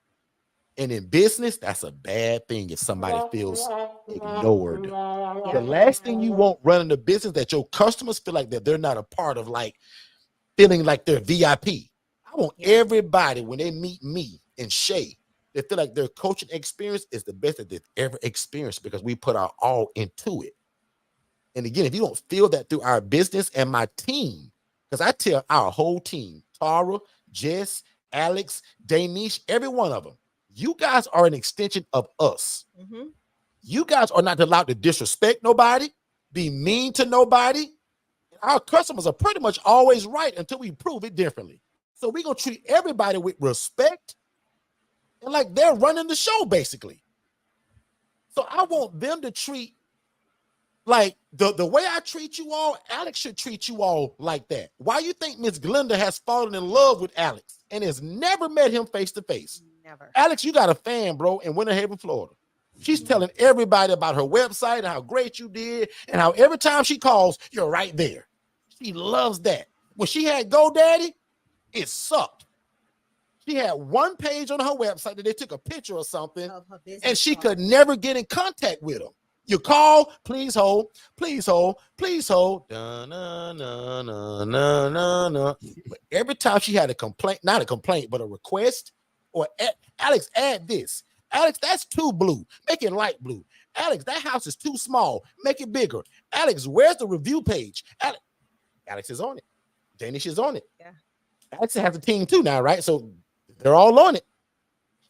And in business, that's a bad thing if somebody feels ignored. Yeah. The last thing you want running a business that your customers feel like that they're not a part of, like feeling like they're VIP. I want everybody, when they meet me and Shay, they feel like their coaching experience is the best that they've ever experienced because we put our all into it. And again, if you don't feel that through our business and my team, because I tell our whole team, Tara, Jess, Alex, Danish, every one of them, you guys are an extension of us. Mm-hmm. You guys are not allowed to disrespect nobody, be mean to nobody. Our customers are pretty much always right until we prove it differently. So we're going to treat everybody with respect and like they're running the show, basically. So I want them to treat like the way I treat you all, Alex should treat you all like that. Why you think Miss Glenda has fallen in love with Alex and has never met him face to face? Never. Alex, you got a fan, bro, in Winter Haven, Florida. She's telling everybody about her website and how great you did and how every time she calls, you're right there. She loves that. When she had GoDaddy, it sucked. She had one page on her website that they took a picture or something, and she could never get in contact with them. You call, please hold, please hold, please hold. But every time she had a complaint, not a complaint, but a request, or Alex, add this. Alex, that's too blue. Make it light blue. Alex, that house is too small. Make it bigger. Alex, where's the review page? Alex is on it. Danish is on it. Yeah. Alex has a team too now, right? So they're all on it.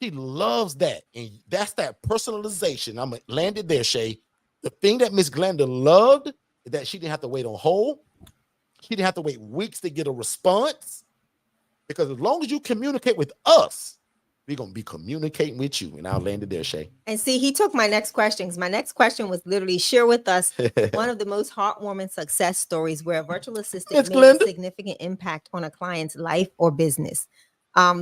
She loves that. And that's that personalization. I'm going to land it there, Shay. The thing that Miss Glenda loved is that she didn't have to wait on hold. She didn't have to wait weeks to get a response. Because as long as you communicate with us, we're going to be communicating with you. And I'll land it there, Shay. And see, he took my next question. My next question was literally share with us one of the most heartwarming success stories where a virtual assistant made a significant impact on a client's life or business.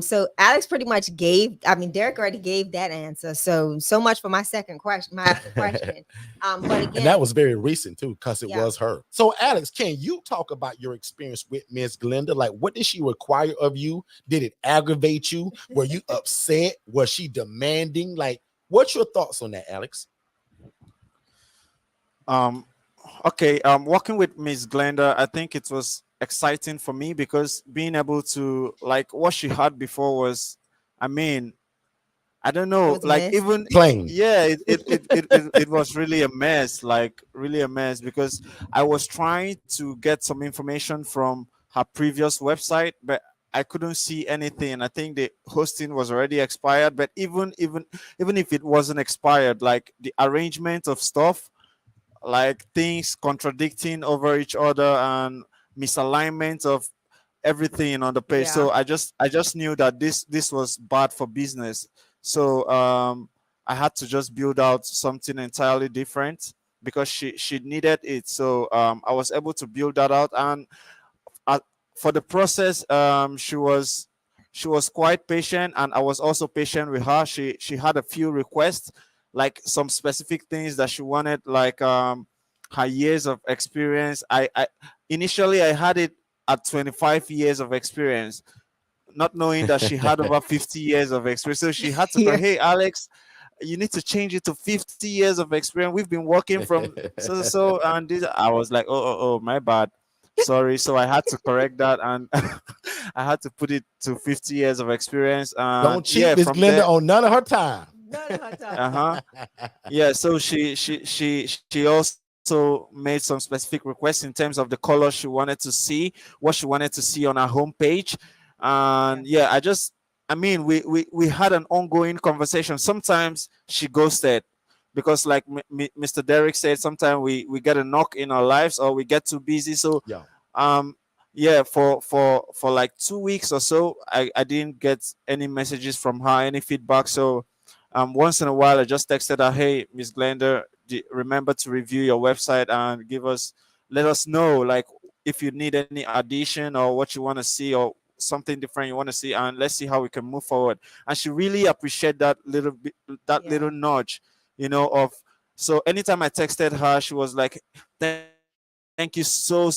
So Alex pretty much gave, Derek already gave that answer. So much for my second question, But again, and that was very recent too, because it was her. So Alex, can you talk about your experience with Miss Glenda? Like, what did she require of you? Did it aggravate you? Were you upset? Was she demanding? Like, what's your thoughts on that, Alex? Okay. Working with Miss Glenda, I think it was exciting for me because being able to, like, what she had before was, I don't know, like even plain. Yeah, it was really a mess, like really a mess, because I was trying to get some information from her previous website, but I couldn't see anything. I think the hosting was already expired, but even if it wasn't expired, like the arrangement of stuff, like things contradicting over each other and misalignment of everything on the page. So I just knew that this was bad for business. So I had to just build out something entirely different because she needed it. So I was able to build that out, and for the process, she was quite patient, and I was also patient with her. She had a few requests, like some specific things that she wanted, like her years of experience. I initially I had it at 25 years of experience, not knowing that she had over 50 years of experience. So she had to go, hey, Alex, you need to change it to 50 years of experience. We've been working from so and this. I was like, oh, my bad. Sorry. So I had to correct that, and I had to put it to 50 years of experience. Don't cheat Miss Glenda on none of her time. Yeah. So she also made some specific requests in terms of the color she wanted to see, what she wanted to see on her homepage. And I just I mean, we had an ongoing conversation. Sometimes she ghosted because, like Mr. Derek said, sometimes we get a knock in our lives or we get too busy. So, Yeah. um, yeah, for like 2 weeks or so, I didn't get any messages from her, any feedback. So, once in a while, I just texted her, "Hey, Miss Glenda, remember to review your website and let us know, like, if you need any addition or what you want to see or something different you want to see, and let's see how we can move forward." And she really appreciated that little bit, that Yeah. little nudge, of. So anytime I texted her, she was like, "Thank you so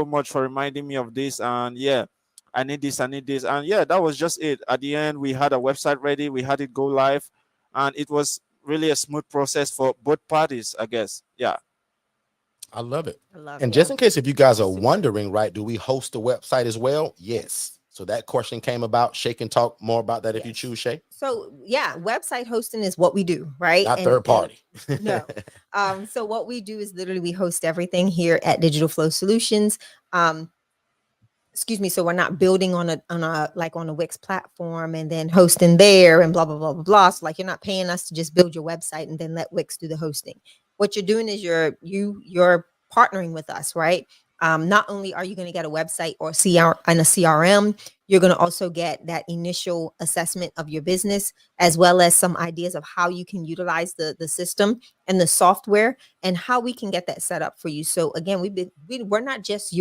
much for reminding me of this." And yeah, I need this, and yeah, that was just it. At the end, we had a website ready, we had it go live, and it was really a smooth process for both parties, I guess. Yeah. I love it. I love And it. just in case if you guys are Super. wondering, right, do we host a website as well? Yes. So that question came about. Shay can talk more about that if you Yes. choose, Shay. So yeah, website hosting is what we do, right? Not third And party. no. So what we do is literally we host everything here at Digital Flow Solutions. Um, excuse me. So we're not building on a Wix platform and then hosting there and blah blah blah blah blah. So like you're not paying us to just build your website and then let Wix do the hosting. What you're doing is you're partnering with us, right? Not only are you going to get a website or CR and a CRM, you're going to also get that initial assessment of your business, as well as some ideas of how you can utilize the system and the software, and how we can get that set up for you. So again, we're not just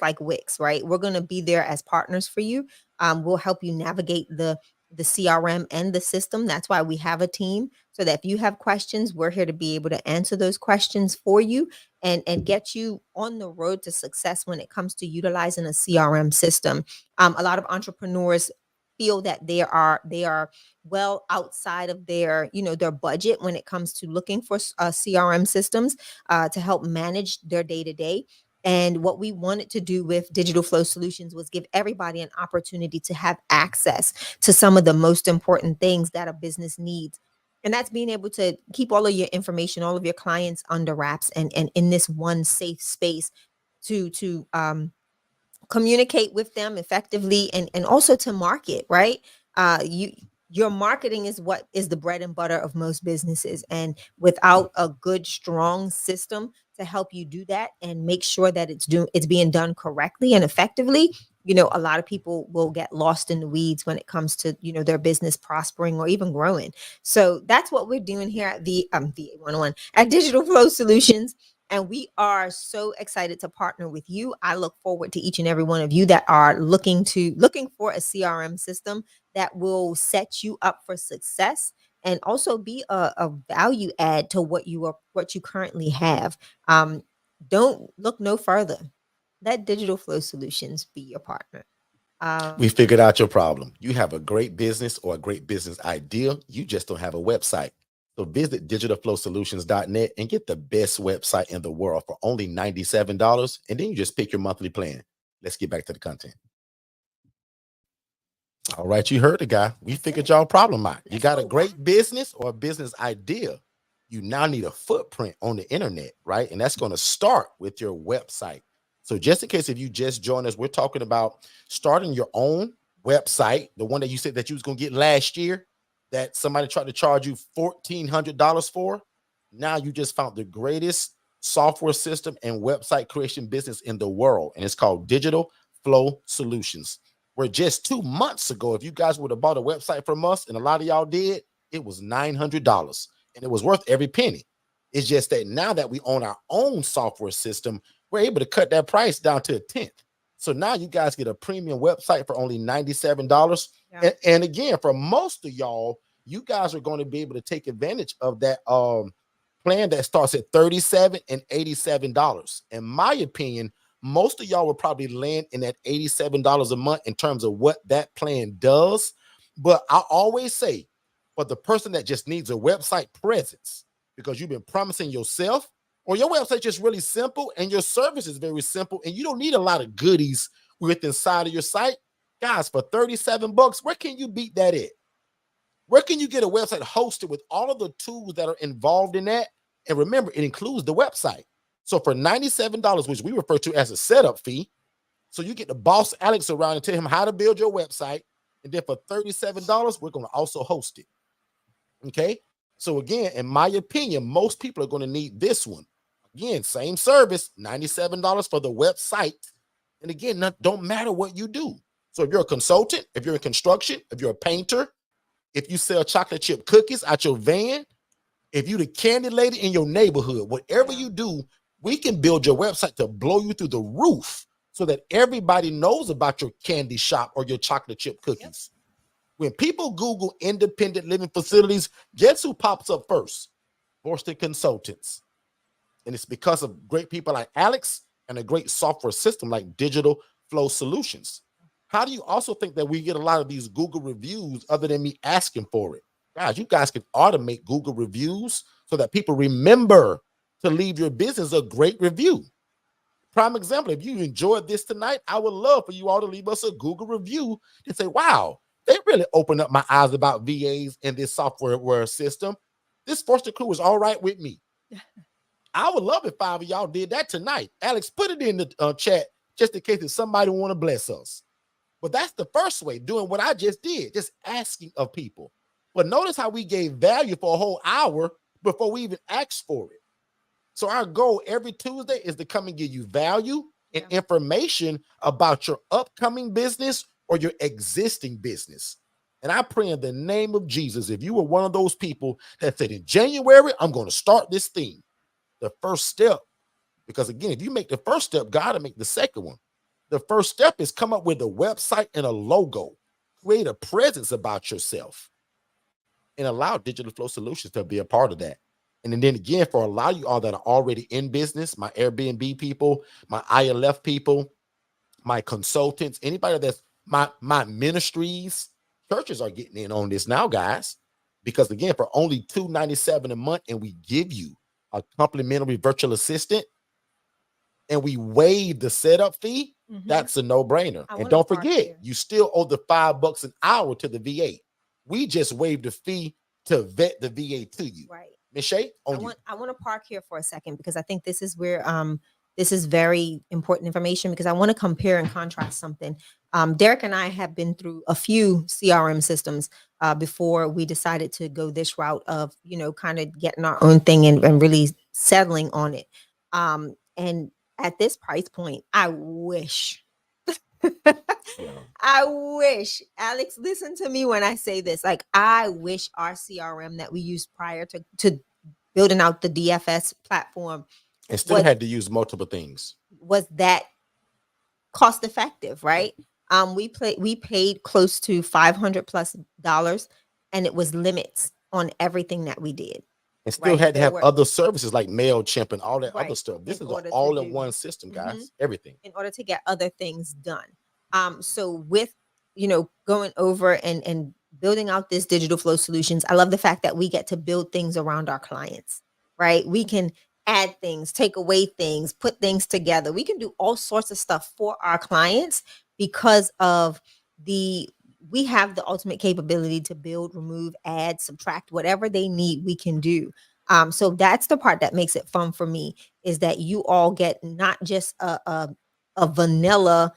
like Wix, right? We're going to be there as partners for you. We'll help you navigate the CRM and the system. That's why we have a team, so that if you have questions, we're here to be able to answer those questions for you and get you on the road to success when it comes to utilizing a CRM system. A lot of entrepreneurs feel that they are well outside of their budget when it comes to looking for CRM systems to help manage their day to day. And what we wanted to do with Digital Flow Solutions was give everybody an opportunity to have access to some of the most important things that a business needs. And that's being able to keep all of your information, all of your clients under wraps and in this one safe space to communicate with them effectively and also to market, right? Your marketing is what is the bread and butter of most businesses, and without a good strong system to help you do that and make sure that it's being done correctly and effectively, a lot of people will get lost in the weeds when it comes to their business prospering or even growing. So that's what we're doing here at the VA101 at Digital Flow Solutions. And we are so excited to partner with you. I look forward to each and every one of you that are looking for a CRM system that will set you up for success and also be a value add to what you currently have. Don't look no further. Let Digital Flow Solutions be your partner. We figured out your problem. You have a great business or a great business idea. You just don't have a website. So visit digitalflowsolutions.net and get the best website in the world for only $97. And then you just pick your monthly plan. Let's get back to the content. All right, you heard the guy. We figured y'all problem out. You got a great business or a business idea. You now need a footprint on the internet, right? And that's going to start with your website. So just in case if you just joined us, we're talking about starting your own website, the one that you said that you was going to get last year, that somebody tried to charge you $1,400 for. Now you just found the greatest software system and website creation business in the world, and it's called Digital Flow Solutions. Where just 2 months ago, if you guys would have bought a website from us, and a lot of y'all did, it was $900, and it was worth every penny. It's just that now that we own our own software system, we're able to cut that price down to a tenth. So now you guys get a premium website for only $97. Yeah. And again, for most of y'all, you guys are going to be able to take advantage of that plan that starts at $37 and $87. In my opinion, most of y'all will probably land in that $87 a month in terms of what that plan does. But I always say, for the person that just needs a website presence, because you've been promising yourself, or your website just really simple and your service is very simple and you don't need a lot of goodies with inside of your site, guys, for $37, where can you beat that at? Where can you get a website hosted with all of the tools that are involved in that? And remember, it includes the website. So for $97, which we refer to as a setup fee, so you get the boss Alex around and tell him how to build your website. And then for $37, we're going to also host it. Okay. So again, in my opinion, most people are going to need this one. Again, same service, $97 for the website. And again, don't matter what you do. So if you're a consultant, if you're in construction, if you're a painter, if you sell chocolate chip cookies out your van, if you're the candy lady in your neighborhood, whatever you do, we can build your website to blow you through the roof so that everybody knows about your candy shop or your chocolate chip cookies. When people Google independent living facilities, guess who pops up first? Forston Consultants. And it's because of great people like Alex and a great software system like Digital Flow Solutions. How do you also think that we get a lot of these Google reviews other than me asking for it? Guys, you guys can automate Google reviews so that people remember to leave your business a great review. Prime example, if you enjoyed this tonight, I would love for you all to leave us a Google review and say, wow, they really opened up my eyes about VAs and this software system. This Forston crew is all right with me. I would love if 5 of y'all did that tonight. Alex, put it in the chat just in case if somebody want to bless us. But that's the first way, doing what I just did, just asking of people. But notice how we gave value for a whole hour before we even asked for it. So our goal every Tuesday is to come and give you value and information about your upcoming business or your existing business. And I pray in the name of Jesus, if you were one of those people that said in January, I'm going to start this thing, the first step, because again, if you make the first step, God will make the second one. The first step is come up with a website and a logo, create a presence about yourself, and allow Digital Flow Solutions to be a part of that. And then again, for a lot of you all that are already in business, my Airbnb people, my ILF people, my consultants, anybody that's my ministries, churches are getting in on this now, guys, because again, for only $297 a month, and we give you a complimentary virtual assistant, and we waive the setup fee, that's a no-brainer. And don't forget, you still owe the $5 an hour to the VA. We just waived the fee to vet the VA to you. Right. Ms. Shay, I want to park here for a second because I think this is where this is very important information, because I want to compare and contrast something. Derek and I have been through a few CRM systems before we decided to go this route of, kind of getting our own thing and really settling on it. And at this price point, I wish, Alex, listen to me when I say this. Like, I wish our CRM that we used prior to building out the DFS platform and still had to use multiple things, was that cost effective, right? We paid close to $500+ and it was limits on everything that we did. And still had to have other services like MailChimp and all that other stuff. This is an all-in-one system, guys. Everything. In order to get other things done. So with, going over and building out this Digital Flow Solutions, I love the fact that we get to build things around our clients, right? We can add things, take away things, put things together. We can do all sorts of stuff for our clients because of we have the ultimate capability to build, remove, add, subtract, whatever they need, we can do. So that's the part that makes it fun for me, is that you all get not just a vanilla,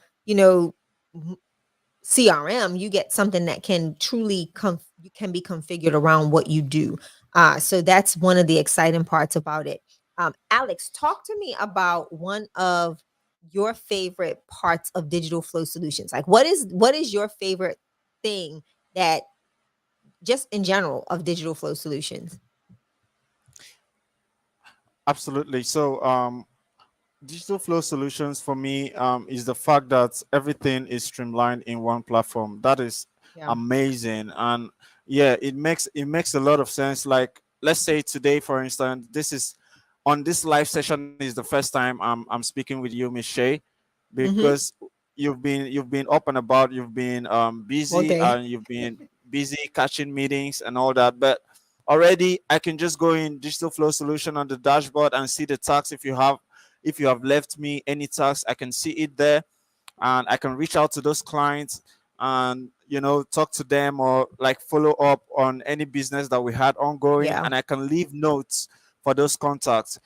CRM, you get something that can truly can be configured around what you do. So that's one of the exciting parts about it. Alex, talk to me about one of your favorite parts of Digital Flow Solutions. Like, what is your favorite thing that, just in general, of Digital Flow Solutions? Absolutely. So Digital Flow Solutions for me is the fact that everything is streamlined in one platform. That is amazing. And it makes a lot of sense. Like, let's say today, for instance, this live session is the first time I'm speaking with you, Ms. Shay, because you've been up and about, you've been busy, and you've been busy catching meetings and all that. But already I can just go in Digital Flow Solution on the dashboard and see the tasks. If you have left me any tasks, I can see it there, and I can reach out to those clients and talk to them, or like follow up on any business that we had ongoing, and I can leave notes for those contacts.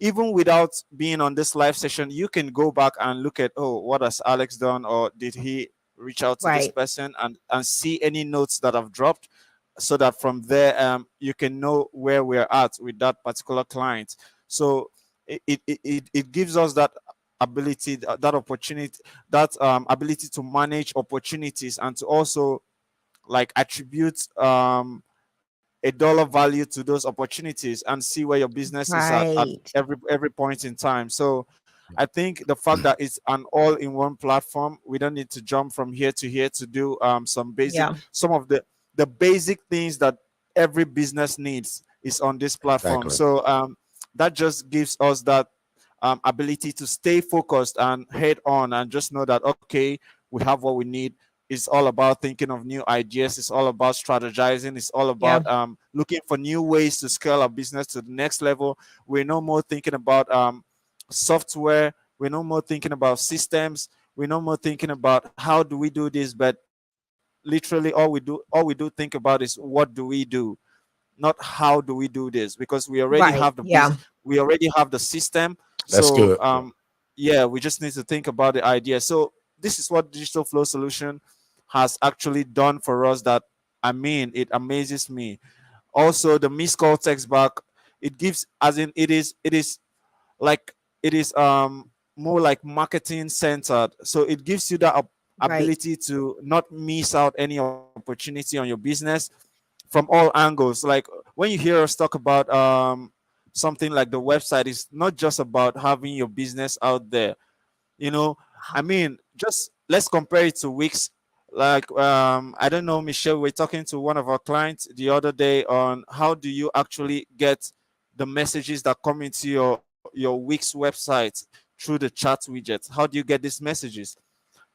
Even without being on this live session, you can go back and look at, what has Alex done, or did he reach out to this Right. person and see any notes that I've dropped, so that from there you can know where we're at with that particular client. So it gives us that ability, that opportunity, that ability to manage opportunities and to also like attribute a dollar value to those opportunities and see where your business is at Right. every point in time. So I think the fact that it's an all-in-one platform, we don't need to jump from here to here to do Yeah. some of the basic things that every business needs is on this platform. Exactly. So that just gives us that ability to stay focused and head on and just know that okay, we have what we need. It's all about thinking of new ideas. It's all about strategizing. It's all Yeah. about looking for new ways to scale our business to the next level. We're no more thinking about software. We're no more thinking about systems. We're no more thinking about how do we do this, but literally all we do think about is what do we do, not how do we do this, because we already Right. have the Yeah. business, we already have the system. That's So good. yeah, we just need to think about the idea. So this is what digital flow solution has actually done for us, that I mean, it amazes me. Also the missed call text back, it gives, as in it is like it is more like marketing centered, so it gives you that Right. ability to not miss out any opportunity on your business from all angles. Like when you hear us talk about something like the website, is not just about having your business out there, you know. I mean, just let's compare it to Wix. Like I don't know, Michelle, we're talking to one of our clients the other day on how do you actually get the messages that come into your Wix website through the chat widget. How do you get these messages?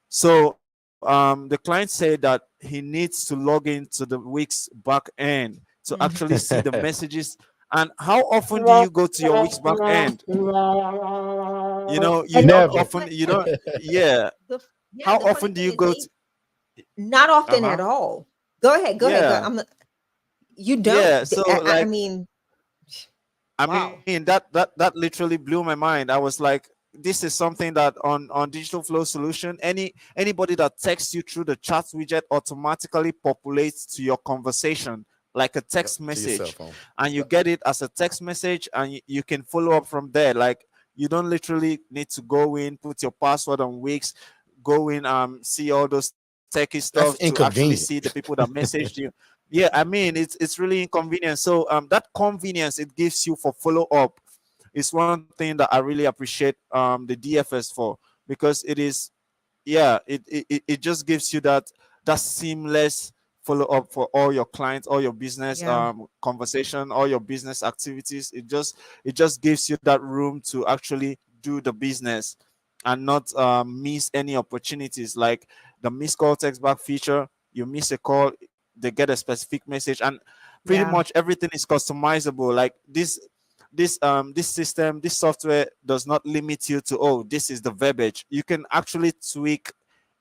So the client said that he needs to log into the Wix back end to actually see the messages. And how often do you go to your Wix back end? You know, you And don't okay, Never. often, you don't, yeah. the yeah, How the funny often do thing you is go they to, not often at uh-huh, all. Go ahead. Go ahead. Go. yeah, You don't. yeah. So I like, mean, I wow. mean, that literally blew my mind. I was like, this is something that on digital flow solution, anybody that texts you through the chat widget automatically populates to your conversation like a Yep, text to your cell message, phone. and you Yep. get it as a text message, and you can follow up from there. Like you don't literally need to go in, put your password on Wix, go in, see all those techie stuff to That's actually see the inconvenient. people that messaged you. Yeah, I mean, it's really inconvenient. So that convenience it gives you for follow up is one thing that I really appreciate the DFS for, because it is, yeah, it just gives you that seamless follow up for all your clients, all your business Yeah. conversation, all your business activities. It just gives you that room to actually do the business and not miss any opportunities, like the missed call text back feature. You miss a call, they get a specific message, and pretty Yeah. much everything is customizable. Like this system, this software does not limit you to, oh, this is the verbiage. You can actually tweak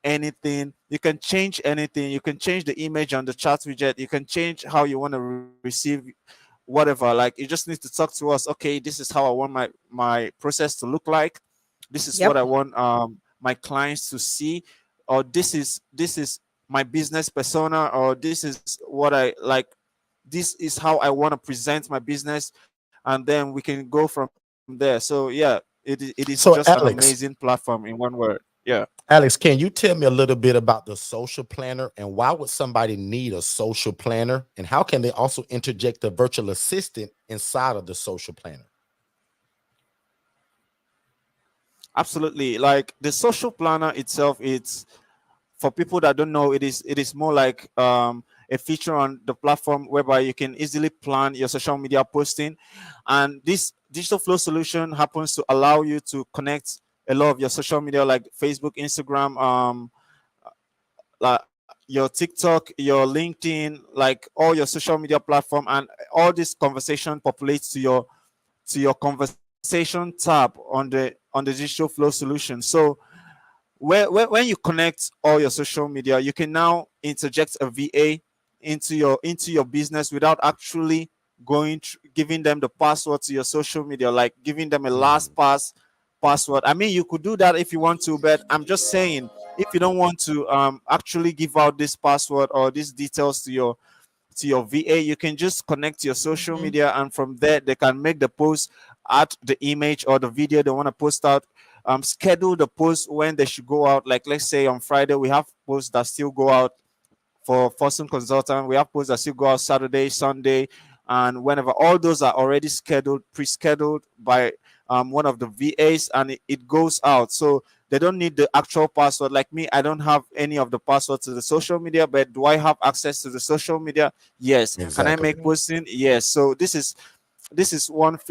anything, you can change anything, you can change the image on the chat widget, you can change how you want to receive whatever. Like you just need to talk to us, okay, this is how I want my process to look like, this is what I Yep. want my clients to see, or this is my business persona, or this is what I like, this is how I want to present my business, and then we can go from there. So yeah, it is just an So, amazing Alex, platform in one word. Yeah. Alex, can you tell me a little bit about the social planner and why would somebody need a social planner? And how can they also interject a virtual assistant inside of the social planner? Absolutely. Like the social planner itself, it's for people that don't know, it is more like a feature on the platform whereby you can easily plan your social media posting, and this digital flow solution happens to allow you to connect a lot of your social media like Facebook, Instagram, like your TikTok, your LinkedIn, like all your social media platform, and all this conversation populates to your conversation tab on the digital flow solution. So when you connect all your social media, you can now interject a VA into your business without actually giving them the password to your social media, like giving them a last Mm, pass password. I mean, you could do that if you want to, but I'm just saying, if you don't want to actually give out this password or these details to your VA, you can just connect to your social media, and from there they can make the post, add the image or the video they want to post out, schedule the post when they should go out. Like, let's say on Friday we have posts that still go out for Fossil Consultant. We have posts that still go out Saturday, Sunday, and whenever. All those are already scheduled, pre-scheduled by one of the VAs, and it goes out. So they don't need the actual password. Like me, I don't have any of the passwords to the social media, but do I have access to the social media? Yes. Exactly. Can I make posting? Yes. So this is one of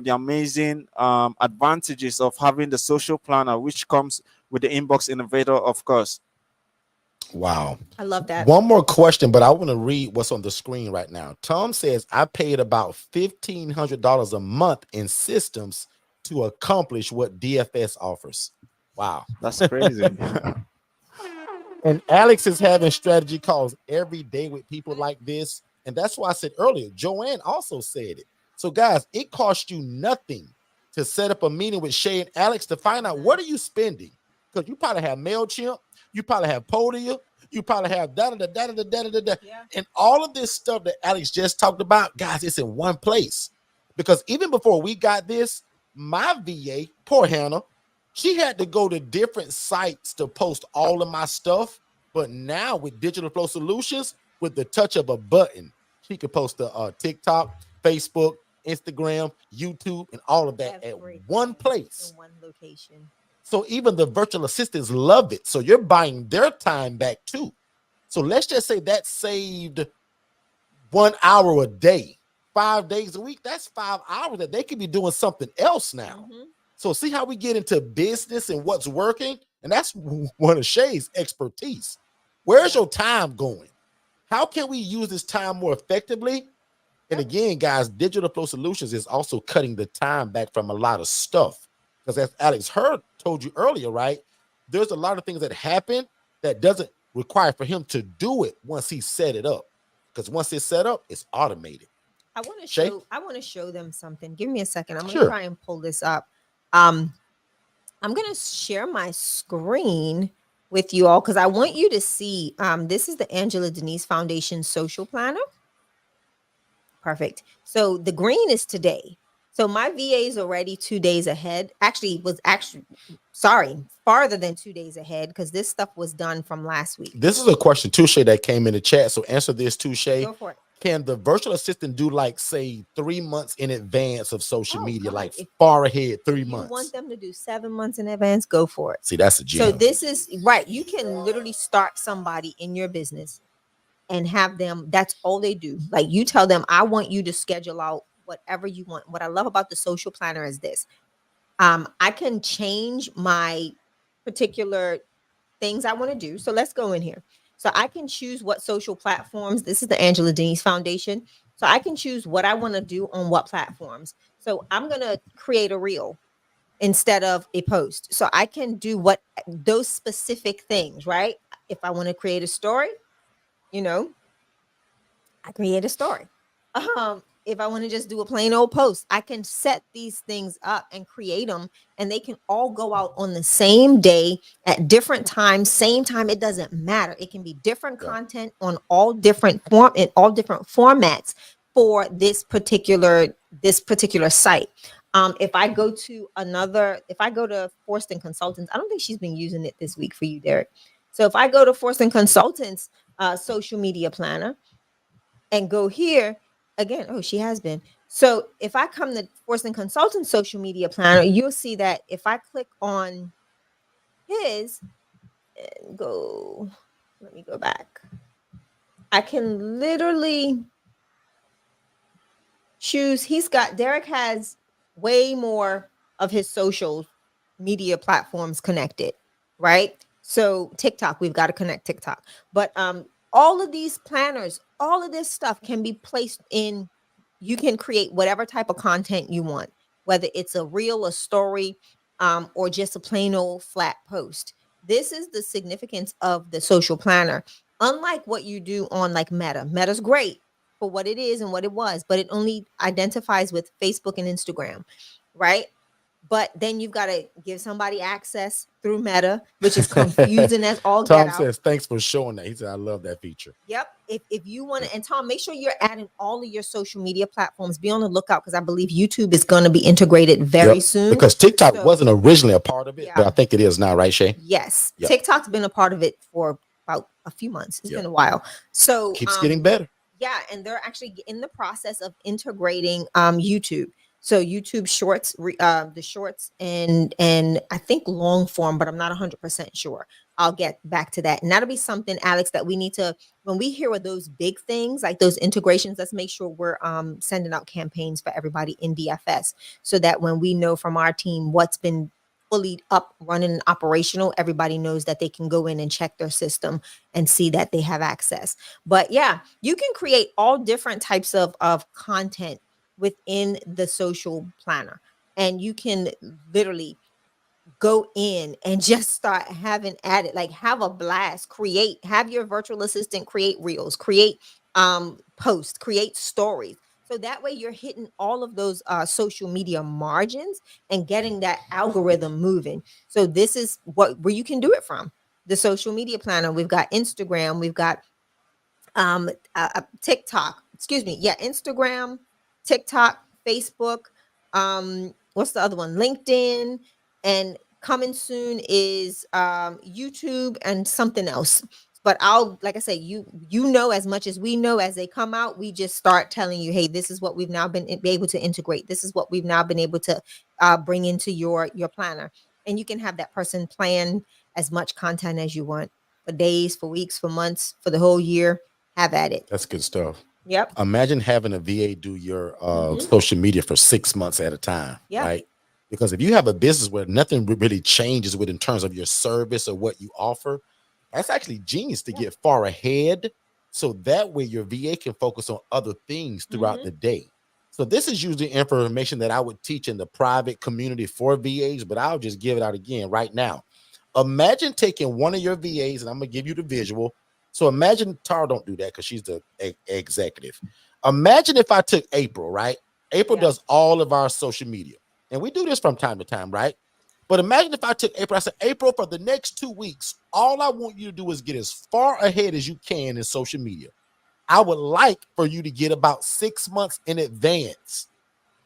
the amazing advantages of having the social planner, which comes with the inbox innovator, of course. Wow. I love that. One more question, but I want to read what's on the screen right now. Tom says, I paid about $1,500 a month in systems to accomplish what DFS offers. Wow. That's crazy. And Alex is having strategy calls every day with people like this. And that's why I said earlier, Joanne also said it. So guys, it costs you nothing to set up a meeting with Shay and Alex to find out what are you spending. Because you probably have MailChimp, you probably have Podia, you probably have da-da-da-da-da-da-da-da. Yeah. And all of this stuff that Alex just talked about, guys, it's in one place. Because even before we got this, my VA, poor Hannah, she had to go to different sites to post all of my stuff. But now with Digital Flow Solutions, with the touch of a button, she can post to TikTok, Facebook, Instagram, YouTube, and all of that at one place. In one location. So even the virtual assistants love it. So you're buying their time back too. So let's just say that saved 1 hour a day, 5 days a week. That's 5 hours that they could be doing something else now. So see how we get into business and what's working? And that's one of Shay's expertise. Where's your time going? How can we use this time more effectively? And again, guys, Digital Flow Solutions is also cutting the time back from a lot of stuff. Because as Alex told you earlier, right? There's a lot of things that happen that doesn't require for him to do it once he set it up. Because once it's set up, it's automated. I want to Shay? show. I want to show them something. Give me a second. I'm Sure. gonna try and pull this up. I'm gonna share my screen with you all because I want you to see. This is the Angela Denise Foundation Social Planner. Perfect. So the green is today. So my VA is already 2 days ahead. Farther than 2 days ahead because this stuff was done from last week. This is a question too, Shay, that came in the chat. So answer this too, Shay. Go for it. Can the virtual assistant do like say 3 months in advance of social media, God. like far ahead, 3 You months? want them to do 7 months in advance? Go for it. See, that's a gem. So this is right. You can literally start somebody in your business and have them. That's all they do. Like you tell them, I want you to schedule out whatever you want. What I love about the social planner is this. I can change my particular things I want to do. So let's go in here. So I can choose what social platforms. This is the Angela Denise Foundation. So I can choose what I want to do on what platforms. So I'm going to create a reel instead of a post. So I can do what those specific things, right? If I want to create a story, I create a story. If I want to just do a plain old post, I can set these things up and create them, and they can all go out on the same day at different times, same time. It doesn't matter. It can be different content on all different formats for this particular site. If I go to Forston Consultants, I don't think she's been using it this week for you, Derek. So if I go to Forston Consultants social media planner and go here again, she has been. So if I come to Forston Consultants social media planner, you'll see that if I click on his and go, let me go back. I can literally choose. Derek has way more of his social media platforms connected, right? So TikTok, we've got to connect TikTok. But all of these planners, all of this stuff can be placed in. You can create whatever type of content you want, whether it's a reel, a story, or just a plain old flat post. This is the significance of the social planner. Unlike what you do on like Meta. Meta's great for what it is and what it was, but it only identifies with Facebook and Instagram, right? But then you've got to give somebody access through Meta, which is confusing as all get Tom out. says, thanks for showing that. He said, I love that feature. Yep. If you want to, and Tom, make sure you're adding all of your social media platforms. Be on the lookout because I believe YouTube is going to be integrated very soon. Because TikTok wasn't originally a part of it, but I think it is now, right, Shay? Yes. Yep. TikTok's been a part of it for about a few months. It's been a while. So keeps getting better. Yeah, and they're actually in the process of integrating YouTube. So YouTube Shorts, the Shorts, and I think long form, but I'm not 100% sure. I'll get back to that, and that'll be something, Alex, that we need to, when we hear of those big things like those integrations, let's make sure we're sending out campaigns for everybody in DFS, so that when we know from our team what's been fully up, running, and operational, everybody knows that they can go in and check their system and see that they have access. But yeah, you can create all different types of content within the social planner, and you can literally go in and just start having at it, like have a blast, have your virtual assistant create reels, create posts, create stories. So that way you're hitting all of those social media margins and getting that algorithm moving. So this is where you can do it from. The social media planner. We've got Instagram, we've got TikTok, Instagram, TikTok, Facebook, what's the other one? LinkedIn, and coming soon is YouTube and something else. But like I say, you know as much as we know as they come out. We just start telling you, hey, this is what we've now been able to integrate. This is what we've now been able to bring into your planner, and you can have that person plan as much content as you want, for days, for weeks, for months, for the whole year. Have at it. That's good stuff. Yep. Imagine having a VA do your social media for 6 months at a time, right? Because if you have a business where nothing really changes in terms of your service or what you offer, that's actually genius to get far ahead. So that way your VA can focus on other things throughout the day. So this is usually information that I would teach in the private community for VAs, but I'll just give it out again right now. Imagine taking one of your VAs, and I'm going to give you the visual. So imagine, Tara don't do that because she's the executive. Imagine if I took April, right? April does all of our social media. And we do this from time to time, right? But imagine if I took April, I said, April, for the next 2 weeks, all I want you to do is get as far ahead as you can in social media. I would like for you to get about 6 months in advance.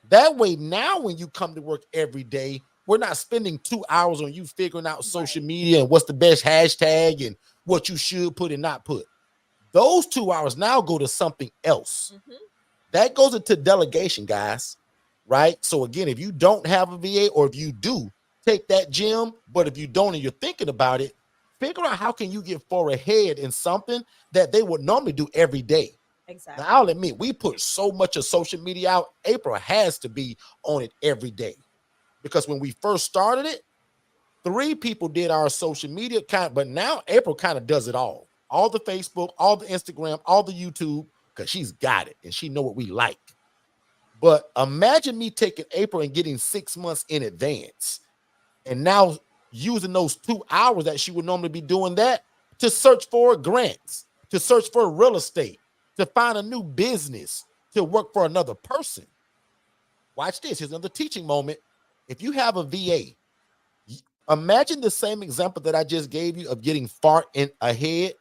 That way, now when you come to work every day, we're not spending 2 hours on you figuring out social media and what's the best hashtag and what you should put and not put. Those 2 hours now go to something else. That goes into delegation, guys, right? So again, if you don't have a VA, or if you do, take that gem. But if you don't and you're thinking about it, figure out how can you get far ahead in something that they would normally do every day. Exactly. Now, I'll admit, we put so much of social media out. April has to be on it every day, because when we first started it, 3 people did our social media account, but now April kind of does it all the Facebook, all the Instagram, all the YouTube, because she's got it and she know what we like. But imagine me taking April and getting 6 months in advance, and now using those 2 hours that she would normally be doing that to search for grants, to search for real estate, to find a new business, to work for another person. Watch this. Here's another teaching moment. If you have a VA, imagine the same example that I just gave you of getting far in ahead.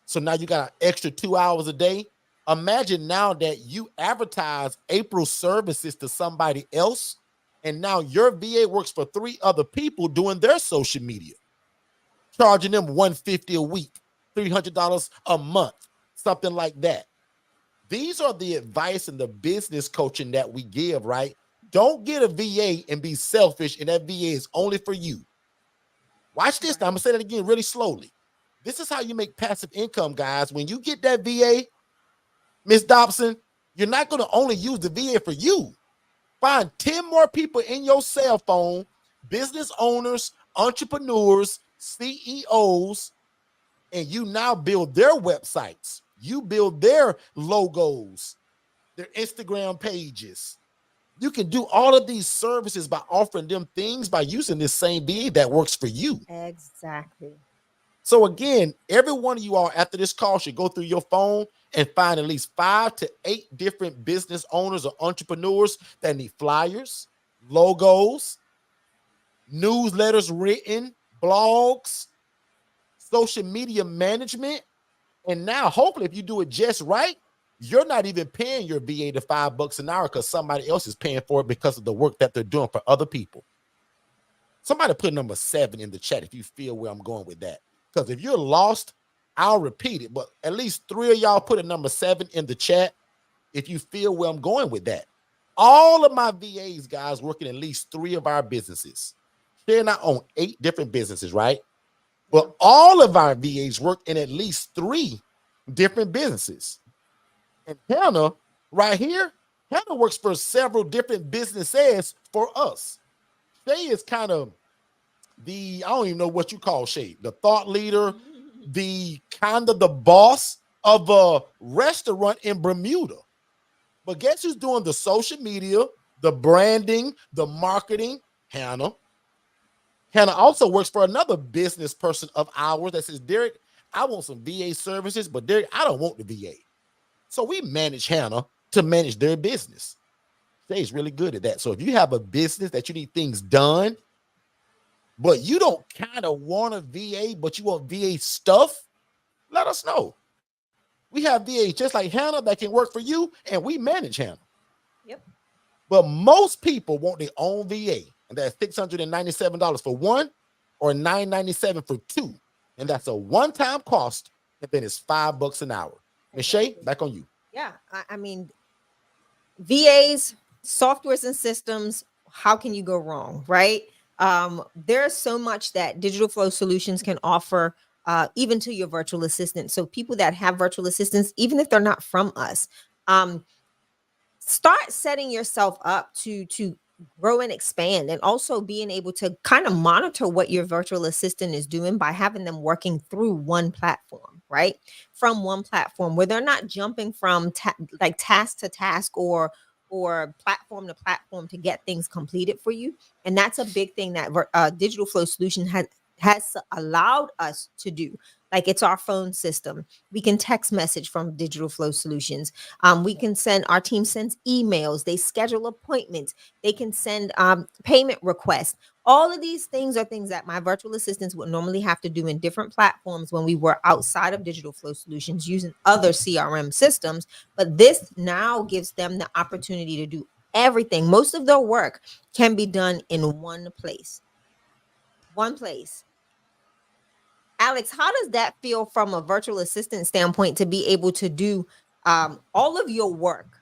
So now you got an extra 2 hours a day. Imagine now that you advertise April's services to somebody else, and now your VA works for 3 other people doing their social media, charging them $150 a week, $300 a month, something like that. These are the advice and the business coaching that we give, right? Don't get a VA and be selfish, and that VA is only for you. Watch this. Now, I'm going to say that again really slowly. This is how you make passive income, guys. When you get that VA, Miss Dobson, you're not going to only use the VA for you. Find 10 more people in your cell phone, business owners, entrepreneurs, CEOs, and you now build their websites. You build their logos, their Instagram pages. You can do all of these services by offering them things by using this same VA that works for you. Exactly. So again, every one of you all after this call should go through your phone and find at least 5 to 8 different business owners or entrepreneurs that need flyers, logos, newsletters written, blogs, social media management. And now, hopefully, if you do it just right, you're not even paying your VA the $5 an hour because somebody else is paying for it because of the work that they're doing for other people. Somebody put number 7 in the chat if you feel where I'm going with that. Because if you're lost, I'll repeat it. But at least 3 of y'all put a number 7 in the chat if you feel where I'm going with that. All of my VAs, guys, work in at least 3 of our businesses. They're not on 8 different businesses, right? But all of our VAs work in at least 3 different businesses. And Hannah, right here, Hannah works for several different businesses for us. Shay is kind of I don't even know what you call Shay, the thought leader, the kind of the boss of a restaurant in Bermuda. But guess who's doing the social media, the branding, the marketing? Hannah. Hannah also works for another business person of ours that says, Derek, I want some VA services, but Derek, I don't want the VA. So we manage Hannah to manage their business. Shay's really good at that. So if you have a business that you need things done, but you don't kind of want a VA, but you want VA stuff, let us know. We have VAs just like Hannah that can work for you, and we manage Hannah. Yep. But most people want their own VA, and that's $697 for one or $997 for 2. And that's a one-time cost, and then it's $5 an hour. And Shay, back on you. Yeah, I mean, VAs, softwares and systems, how can you go wrong, right? There's so much that Digital Flow Solutions can offer, even to your virtual assistant. So people that have virtual assistants, even if they're not from us, start setting yourself up to grow and expand, and also being able to kind of monitor what your virtual assistant is doing by having them working through one platform, right? From one platform where they're not jumping from task to task or platform to platform to get things completed for you. And that's a big thing that Digital Flow Solution has allowed us to do. Like, it's our phone system. We can text message from Digital Flow Solutions. We can our team sends emails. They schedule appointments. They can send payment requests. All of these things are things that my virtual assistants would normally have to do in different platforms when we were outside of Digital Flow Solutions using other CRM systems. But this now gives them the opportunity to do everything. Most of their work can be done in one place. One place. Alex, how does that feel from a virtual assistant standpoint to be able to do all of your work,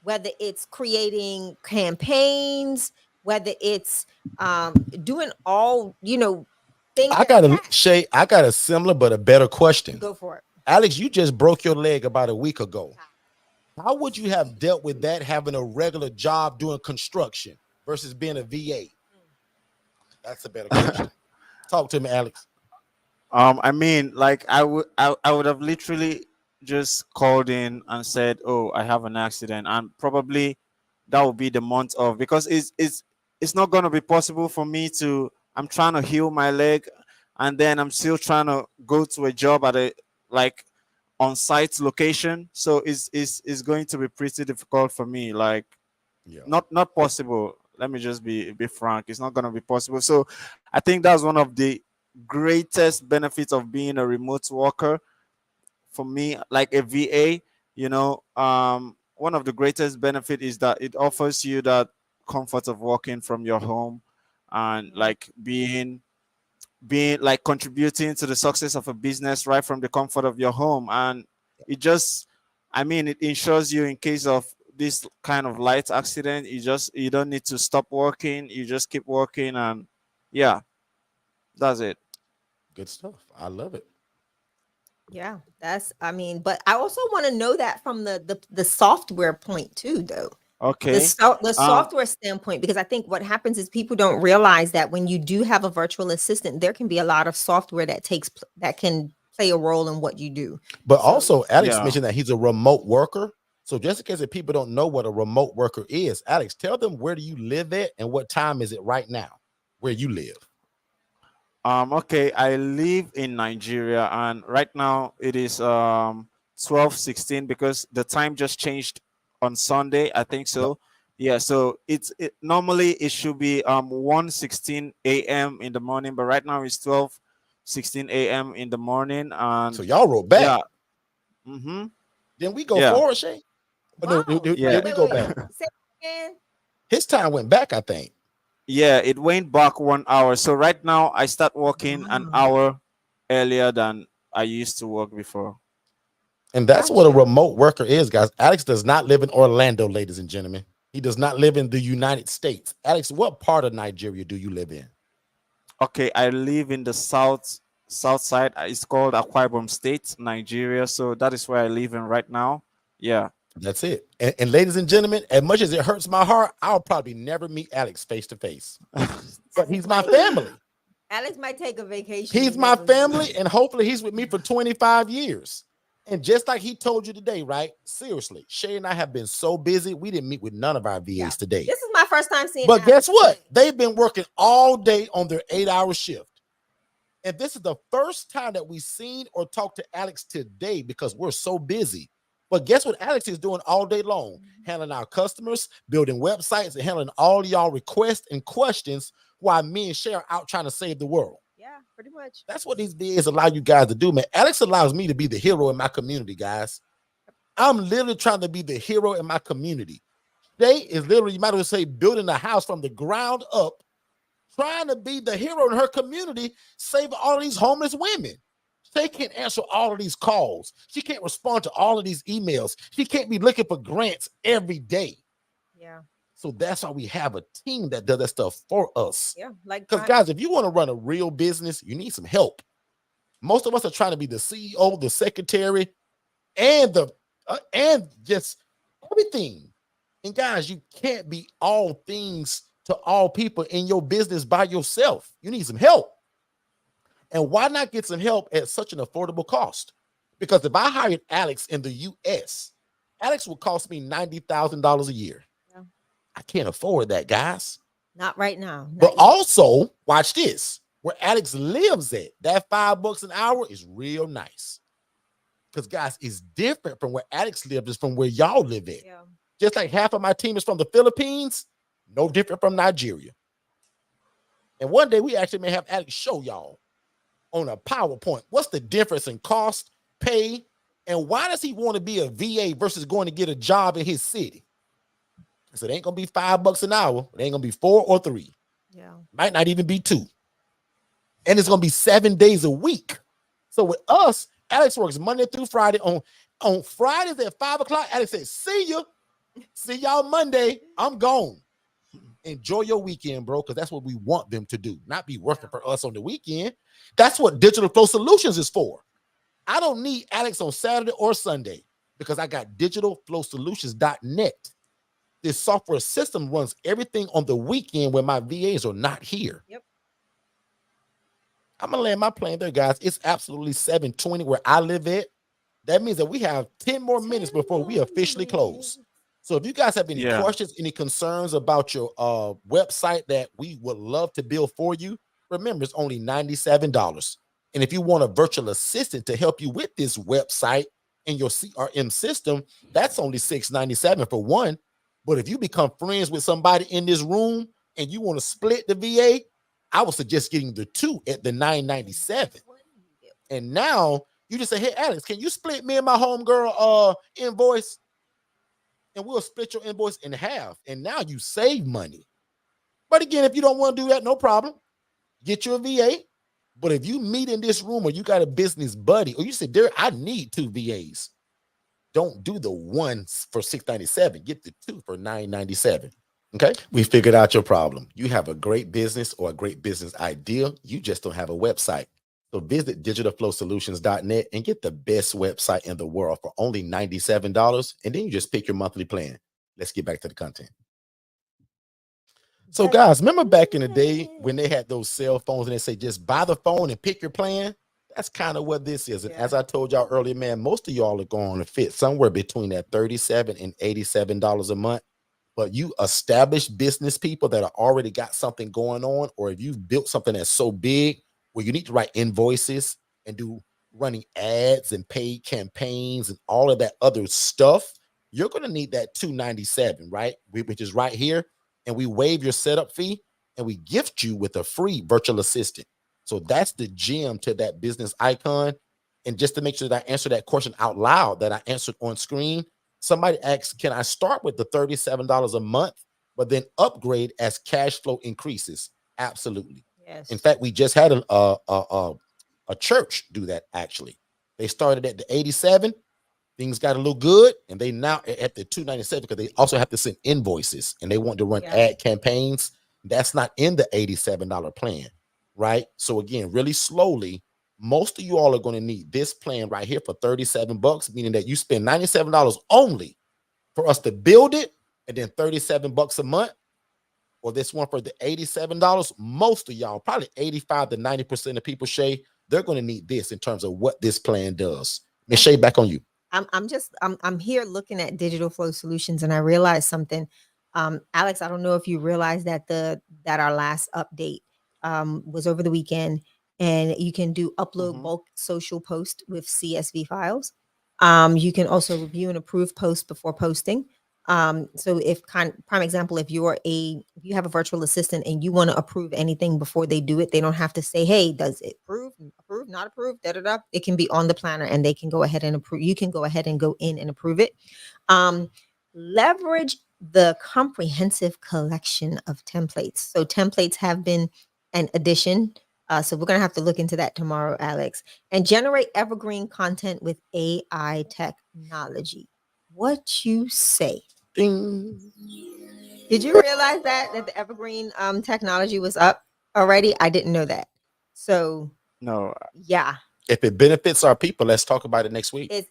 whether it's creating campaigns, whether it's doing all, things? I got a similar but a better question. Go for it. Alex, you just broke your leg about a week ago. How would you have dealt with that, having a regular job doing construction versus being a VA? That's a better question. Talk to me, Alex. I mean, like I would have literally just called in and said, "Oh, I have an accident," and probably that would be the month of, because it's not going to be possible for me to. I'm trying to heal my leg, and then I'm still trying to go to a job at a on-site location. So it's going to be pretty difficult for me. Like, not possible. Let me just be frank. It's not going to be possible. So I think that's one of the greatest benefits of being a remote worker for me, like a VA. One of the greatest benefit is that it offers you that comfort of working from your home and like being like contributing to the success of a business right from the comfort of your home. And it ensures you, in case of this kind of light accident, you don't need to stop working. You just keep working, and yeah, that's it. Good stuff. I love it. Yeah, but I also want to know that from the software point too, though. Okay. The software standpoint, because I think what happens is people don't realize that when you do have a virtual assistant, there can be a lot of software that can play a role in what you do. But also, Alex mentioned that he's a remote worker. So just in case if people don't know what a remote worker is, Alex, tell them, where do you live at and what time is it right now where you live? Okay, I live in Nigeria, and right now it is 12:16 because the time just changed on Sunday, I think so. Yeah, so normally it should be 1:16 a.m. in the morning, but right now it's 12:16 a.m. in the morning, So and y'all wrote back. yeah, mm-hmm, Then we go yeah, forward, Shay. Oh, no, Wow. yeah, we go back. Say it again. His time went back, I think. yeah. It went back 1 hour. So right now I start working an Wow. hour earlier than I used to work before. And that's what a Gotcha. remote worker is, guys. Alex does not live in Orlando, ladies and gentlemen. He does not live in the United States. Alex, what part of Nigeria do you live in? Okay, I live in the south side. It's called Akwa Ibom State, Nigeria. So that is where I live in right now. Yeah. That's it. And ladies and gentlemen, as much as it hurts my heart, I'll probably never meet Alex face to face. But he's my family. Alex might take a vacation. He's and my never leave. family, and hopefully he's with me for 25 years. And just like he told you today, right? Seriously, Shay and I have been so busy, we didn't meet with none of our VAs Yeah. today. This is my first time seeing. But Alex. guess what? They've been working all day on their 8-hour shift. And this is the first time that we've seen or talked to Alex today because we're so busy. But guess what Alex is doing all day long? Handling our customers, building websites, and handling all y'all requests and questions while me and Shay are out trying to save the world. Yeah, pretty much. That's what these VAs allow you guys to do, man. Alex allows me to be the hero in my community, guys. I'm literally trying to be the hero in my community. Shay is literally, you might as well say, building a house from the ground up, trying to be the hero in her community, saving all of these homeless women. She can't answer all of these calls. She can't respond to all of these emails. She can't be looking for grants every day. Yeah. So that's why we have a team that does that stuff for us. Yeah. Like, Because guys, if you want to run a real business, you need some help. Most of us are trying to be the CEO, the secretary, and just everything. And guys, you can't be all things to all people in your business by yourself. You need some help. And why not get some help at such an affordable cost? Because if I hired Alex in the US, Alex would cost me $90,000 a year. Yeah. I can't afford that, guys. not right now. Not But yet. also, watch this. Where Alex lives at, that $5 an hour is real nice. Because guys, it's different from where Alex lives is from where y'all live at. Yeah. Just like half of my team is from the Philippines, no different from Nigeria. And one day we actually may have Alex show y'all on a PowerPoint what's the difference in cost, pay, and why does he want to be a VA versus going to get a job in his city? So it ain't gonna be $5 an hour. It ain't gonna be 4 or 3. Yeah. Might not even be 2. And it's gonna be 7 days a week. So with us, Alex works Monday through Friday. On Fridays at 5 o'clock, Alex says, see you. See y'all Monday. I'm gone. Enjoy your weekend, bro, because that's what we want them to do, not be working for us on the weekend. That's what Digital Flow Solutions is for. I don't need Alex on Saturday or Sunday because I got digitalflowsolutions.net. This software system runs everything on the weekend when my VAs are not here. Yep. I'm going to land my plane there, guys. It's absolutely 7:20 where I live at. That means that we have 10 more minutes before we officially close. So if you guys have any questions, any concerns about your website that we would love to build for you, remember, it's only $97. And if you want a virtual assistant to help you with this website and your CRM system, that's only $697 for one. But if you become friends with somebody in this room and you want to split the VA, I would suggest getting the 2 at the $997. And now you just say, hey, Alex, can you split me and my homegirl invoice? And we'll split your invoice in half. And now you save money. But again, if you don't want to do that, no problem. Get your VA. But if you meet in this room or you got a business buddy, or you say, Derek, I need 2 VAs. Don't do the one for $697. Get the 2 for $997. Okay? We figured out your problem. You have a great business or a great business idea. You just don't have a website. So visit digitalflowsolutions.net and get the best website in the world for only $97. And then you just pick your monthly plan. Let's get back to the content. So guys, remember back in the day when they had those cell phones and they say, just buy the phone and pick your plan? That's kind of what this is. And as I told y'all earlier, man, most of y'all are going to fit somewhere between that $37 and $87 a month. But you established business people that are already got something going on, or if you've built something that's so big where you need to write invoices and do running ads and paid campaigns and all of that other stuff, you're going to need that 297, right? Which is right here. And we waive your setup fee and we gift you with a free virtual assistant. So that's the gem to that business icon. And just to make sure that I answer that question out loud that I answered on screen, somebody asked, can I start with the $37 a month, but then upgrade as cash flow increases? Absolutely. Yes. In fact, we just had a church do that. Actually, they started at the 87. Things got a little good, and they now at the 297 because they also have to send invoices and they want to run ad campaigns. That's not in the $87 plan, right? So again, really slowly, most of you all are going to need this plan right here for $37, meaning that you spend $97 only for us to build it, and then $37 a month. Or this one for the $87, most of y'all, probably 85 to 90% of people, Shay, they're going to need this in terms of what this plan does. Miss Shay, back on you. I'm here looking at Digital Flow Solutions, and I realized something. Alex, I don't know if you realized that our last update was over the weekend, and you can do upload bulk social post with CSV files. You can also review and approve posts before posting. So if prime example, if you have a virtual assistant and you want to approve anything before they do it, they don't have to say, hey, does it approve, not approve, It can be on the planner and they can go ahead and approve. You can go ahead and go in and approve it. Leverage the comprehensive collection of templates. So templates have been an addition. So we're going to have to look into that tomorrow, Alex, and generate evergreen content with AI technology. What you say? Ding. Did you realize that the evergreen technology was up already? I didn't know that. So No. Yeah. If it benefits our people, let's talk about it next week. Let's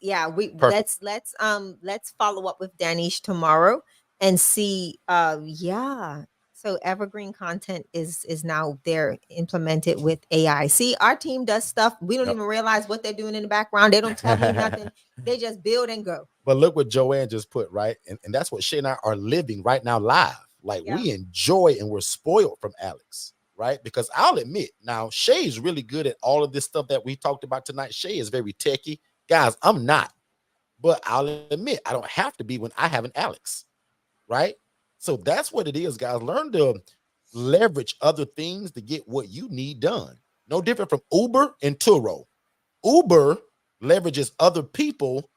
follow up with Danish tomorrow and see. So evergreen content is now there implemented with AI. See, our team does stuff. We don't even realize what they're doing in the background. They don't tell me nothing. They just build and go. But look what Joanne just put, right? And that's what Shay and I are living right now live. Like we enjoy and we're spoiled from Alex, right? Because I'll admit, now Shay is really good at all of this stuff that we talked about tonight. Shay is very techie. Guys, I'm not. But I'll admit, I don't have to be when I have an Alex, right? So that's what it is, guys. Learn to leverage other things to get what you need done. No different from Uber and Turo. Uber leverages other people,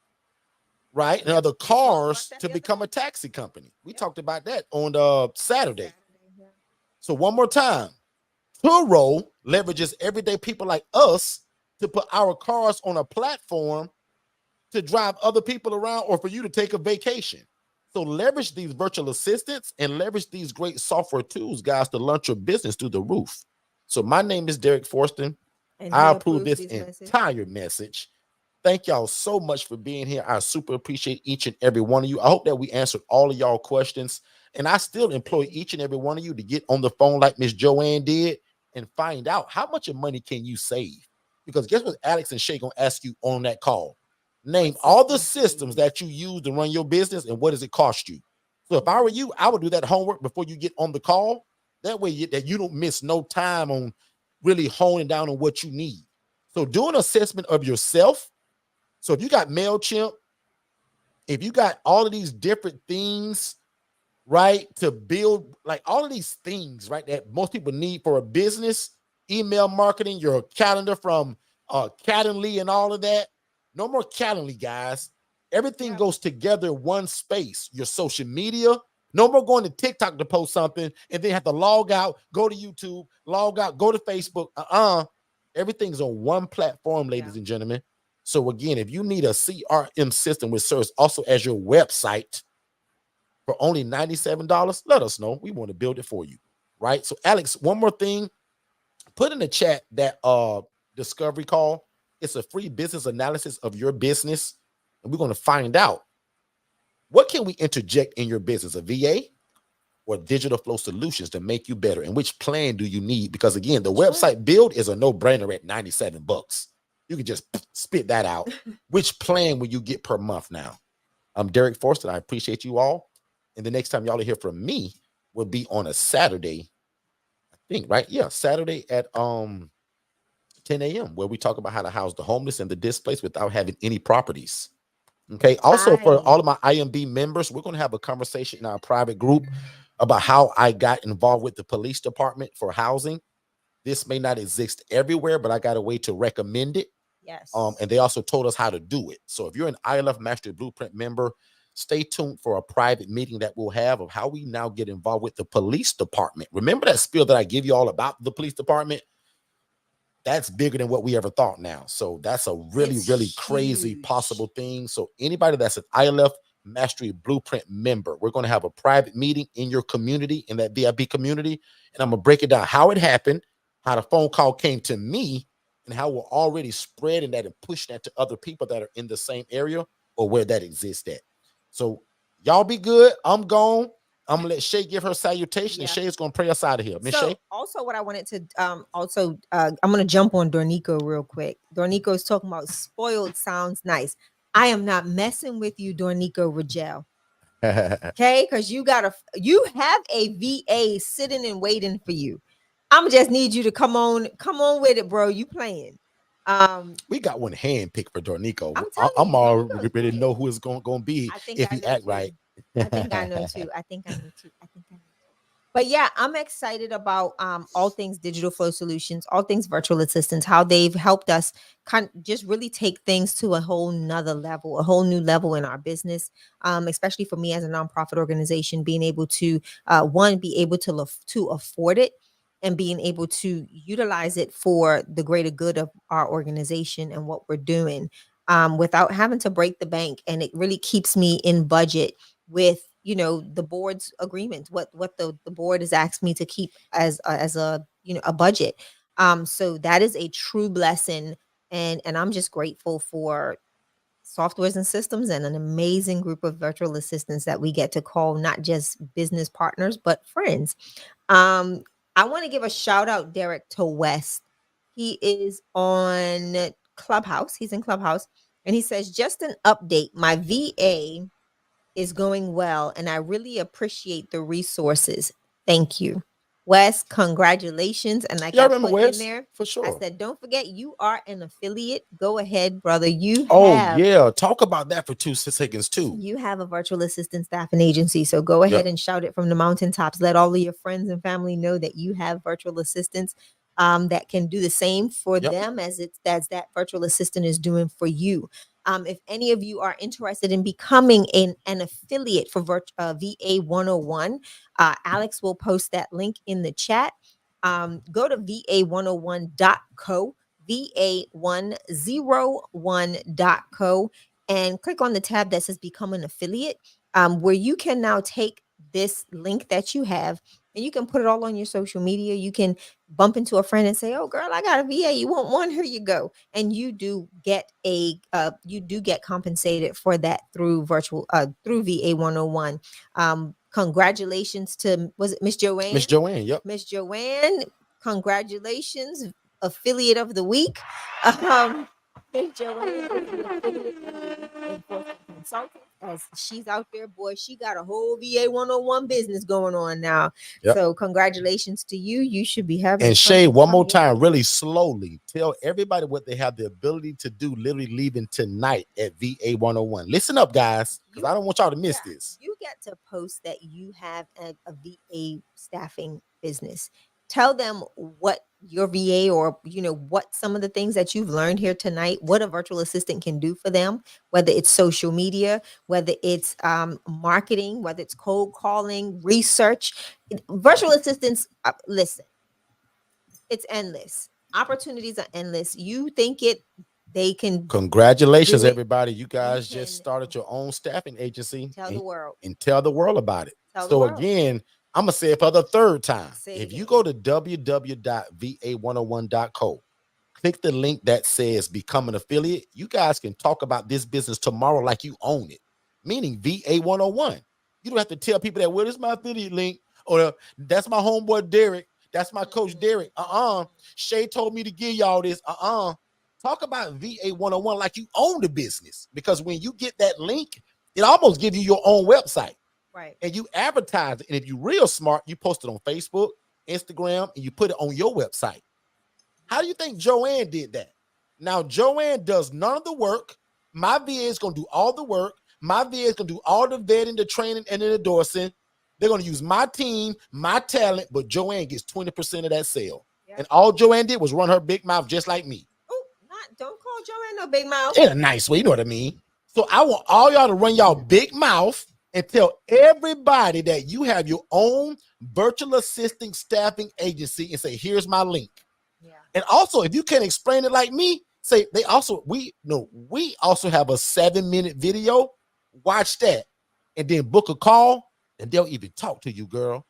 right, and other cars to become a taxi company. We talked about that on Saturday. So one more time, Turo leverages everyday people like us to put our cars on a platform to drive other people around or for you to take a vacation. So leverage these virtual assistants and leverage these great software tools, guys, to launch your business through the roof. So my name is Derek Forston. I approve this entire message. Thank y'all so much for being here. I super appreciate each and every one of you. I hope that we answered all of y'all questions. And I still employ each and every one of you to get on the phone like Miss Joanne did and find out how much of money can you save. Because guess what Alex and Shay gonna ask you on that call? Name all the systems that you use to run your business and what does it cost you. So if I were you, I would do that homework before you get on the call. That way that you don't miss no time on really honing down on what you need. So do an assessment of yourself. So if you got MailChimp, if you got all of these different things, right, to build like all of these things, right, that most people need for a business, email marketing, your calendar from Calendly and all of that. No more Calendly, guys. Everything goes together in one space. Your social media. No more going to TikTok to post something and then have to log out, go to YouTube, log out, go to Facebook. Everything's on one platform, ladies and gentlemen. So again, if you need a CRM system which serves also as your website for only $97, let us know. We want to build it for you, right? So Alex, one more thing. Put in the chat that discovery call. It's a free business analysis of your business, and we're going to find out what can we interject in your business, a VA or digital flow solutions to make you better, and which plan do you need? Because again, the website build is a no-brainer at $97. You can just spit that out. Which plan will you get per month now? I'm Derek Forston. I appreciate you all. And the next time y'all hear from me will be on a Saturday, I think, right? Yeah, Saturday at 10 a.m. where we talk about how to house the homeless and the displaced without having any properties. Okay. Also, for Nice. all of my IMB members, we're going to have a conversation in our private group about how I got involved with the police department for housing. This may not exist everywhere, but I got a way to recommend it. Yes. And they also told us how to do it. So if you're an ILF Mastery Blueprint member, stay tuned for a private meeting that we'll have of how we now get involved with the police department. Remember that spiel that I give you all about the police department? That's bigger than what we ever thought now. So that's a really, It's really crazy huge. possible thing. So anybody that's an ILF Mastery Blueprint member, we're going to have a private meeting in your community, in that VIP community. And I'm going to break it down how it happened, how the phone call came to me, and how we're already spreading that and pushing that to other people that are in the same area or where that exists at. So y'all be good. I'm gone. I'm gonna let Shay give her salutation, and Yeah. Shay's gonna pray us out of here. Miss So Shay. also what I wanted to I'm gonna jump on Dornico real quick. Dornico is talking about spoiled sounds nice. I am not messing with you, Dornico Rigel. Okay, because you have a VA sitting and waiting for you. I'm just need you to come on with it, bro. You playing. We got one hand picked for Dornico. I'm telling I'm you, Dornico's already great. know who it's going to be I think if I he know act too. right. I think I know too. I think I know too. But yeah, I'm excited about all things digital flow solutions, all things virtual assistants, how they've helped us just really take things to a whole nother level, a whole new level in our business. Especially for me as a nonprofit organization, being able to be able to afford it and being able to utilize it for the greater good of our organization and what we're doing, without having to break the bank. And it really keeps me in budget with the board's agreement, what the board has asked me to keep as a a budget. So that is a true blessing, and I'm just grateful for softwares and systems and an amazing group of virtual assistants that we get to call not just business partners but friends. I want to give a shout out, Derek, to West. He is on Clubhouse. He's in Clubhouse, and he says, just an update, my VA is going well, and I really appreciate the resources. Thank you, Wes. Congratulations. And like Y'all I remember put in Wes? there, For I sure. said, don't forget you are an affiliate. Go ahead, brother. Oh, yeah. Talk about that for 2 seconds, too. You have a virtual assistant staffing agency. So go ahead and shout it from the mountaintops. Let all of your friends and family know that you have virtual assistants that can do the same for them as that virtual assistant is doing for you. If any of you are interested in becoming an affiliate for VA 101, Alex will post that link in the chat. Go to va101.co, va101.co, and click on the tab that says become an affiliate, where you can now take this link that you have and you can put it all on your social media. You can bump into a friend and say, oh girl, I got a VA, you want one? Here you go. And you do get compensated for that through through VA 101. Congratulations to, was it Miss Joanne? Miss Joanne, yep. Miss Joanne, congratulations, affiliate of the week. Miss Joanne is the affiliate of the week in Fortune Consulting, as she's out there, boy. She got a whole VA 101 business going on now. So congratulations to you. You should be having. And Shay, one more time, really slowly, tell everybody what they have the ability to do, literally leaving tonight at VA 101. Listen up, guys, because I don't want y'all to miss this. You get to post that you have a VA staffing business. Tell them what your VA, or what some of the things that you've learned here tonight, what a virtual assistant can do for them, whether it's social media, whether it's marketing, whether it's cold calling, research. Virtual assistants, listen, it's endless. Opportunities are endless. You think they can. Congratulations, everybody. You guys just started your own staffing agency. Tell the world. And tell the world about it. So again, I'm going to say it for the third time. If you go to www.va101.co, click the link that says become an affiliate, you guys can talk about this business tomorrow like you own it, meaning VA 101. You don't have to tell people that, well, this is my affiliate link, or that's my homeboy Derek, that's my coach Derek. Shay told me to give y'all this. Talk about VA 101 like you own the business, because when you get that link, it almost gives you your own website. Right. And you advertise it. And if you're real smart, you post it on Facebook, Instagram, and you put it on your website. How do you think Joanne did that? Now, Joanne does none of the work. My VA is going to do all the work. My VA is going to do all the vetting, the training, and the endorsing. They're going to use my team, my talent, but Joanne gets 20% of that sale. Yep. And all Joanne did was run her big mouth just like me. Oh, don't call Joanne no big mouth. In a nice way, you know what I mean? So I want all y'all to run y'all big mouth and tell everybody that you have your own virtual assistant staffing agency and say, here's my link. Yeah. And also, if you can't explain it like me, say we also have a 7-minute video. Watch that and then book a call and they'll even talk to you, girl.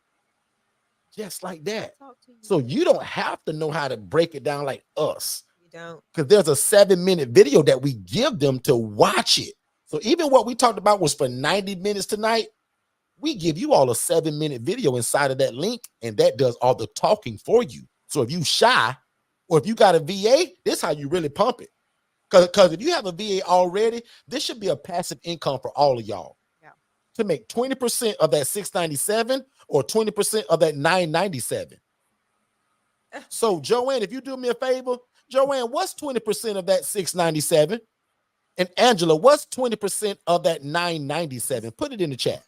Just like that. So you don't have to know how to break it down like us. You don't. Because there's a 7-minute video that we give them to watch it. So even what we talked about was for 90 minutes tonight. We give you all a 7-minute video inside of that link, and that does all the talking for you. So if you shy or if you got a VA, this is how you really pump it. Because if you have a VA already, this should be a passive income for all of y'all. Yeah. To make 20% of that $697 or 20% of that $997. So Joanne, if you do me a favor, Joanne, what's 20% of that $697? And Angela, what's 20% of that $997? Put it in the chat.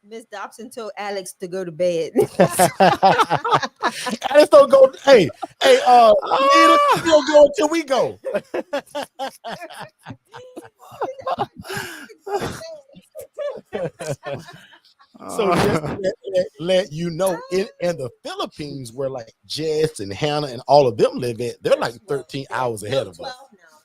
Miss Dobson told Alex to go to bed. Alex don't go. Hey, Nita, don't go until we go. So just to let you know, in the Philippines, where like Jess and Hannah and all of them live at, they're like 13 hours ahead of us.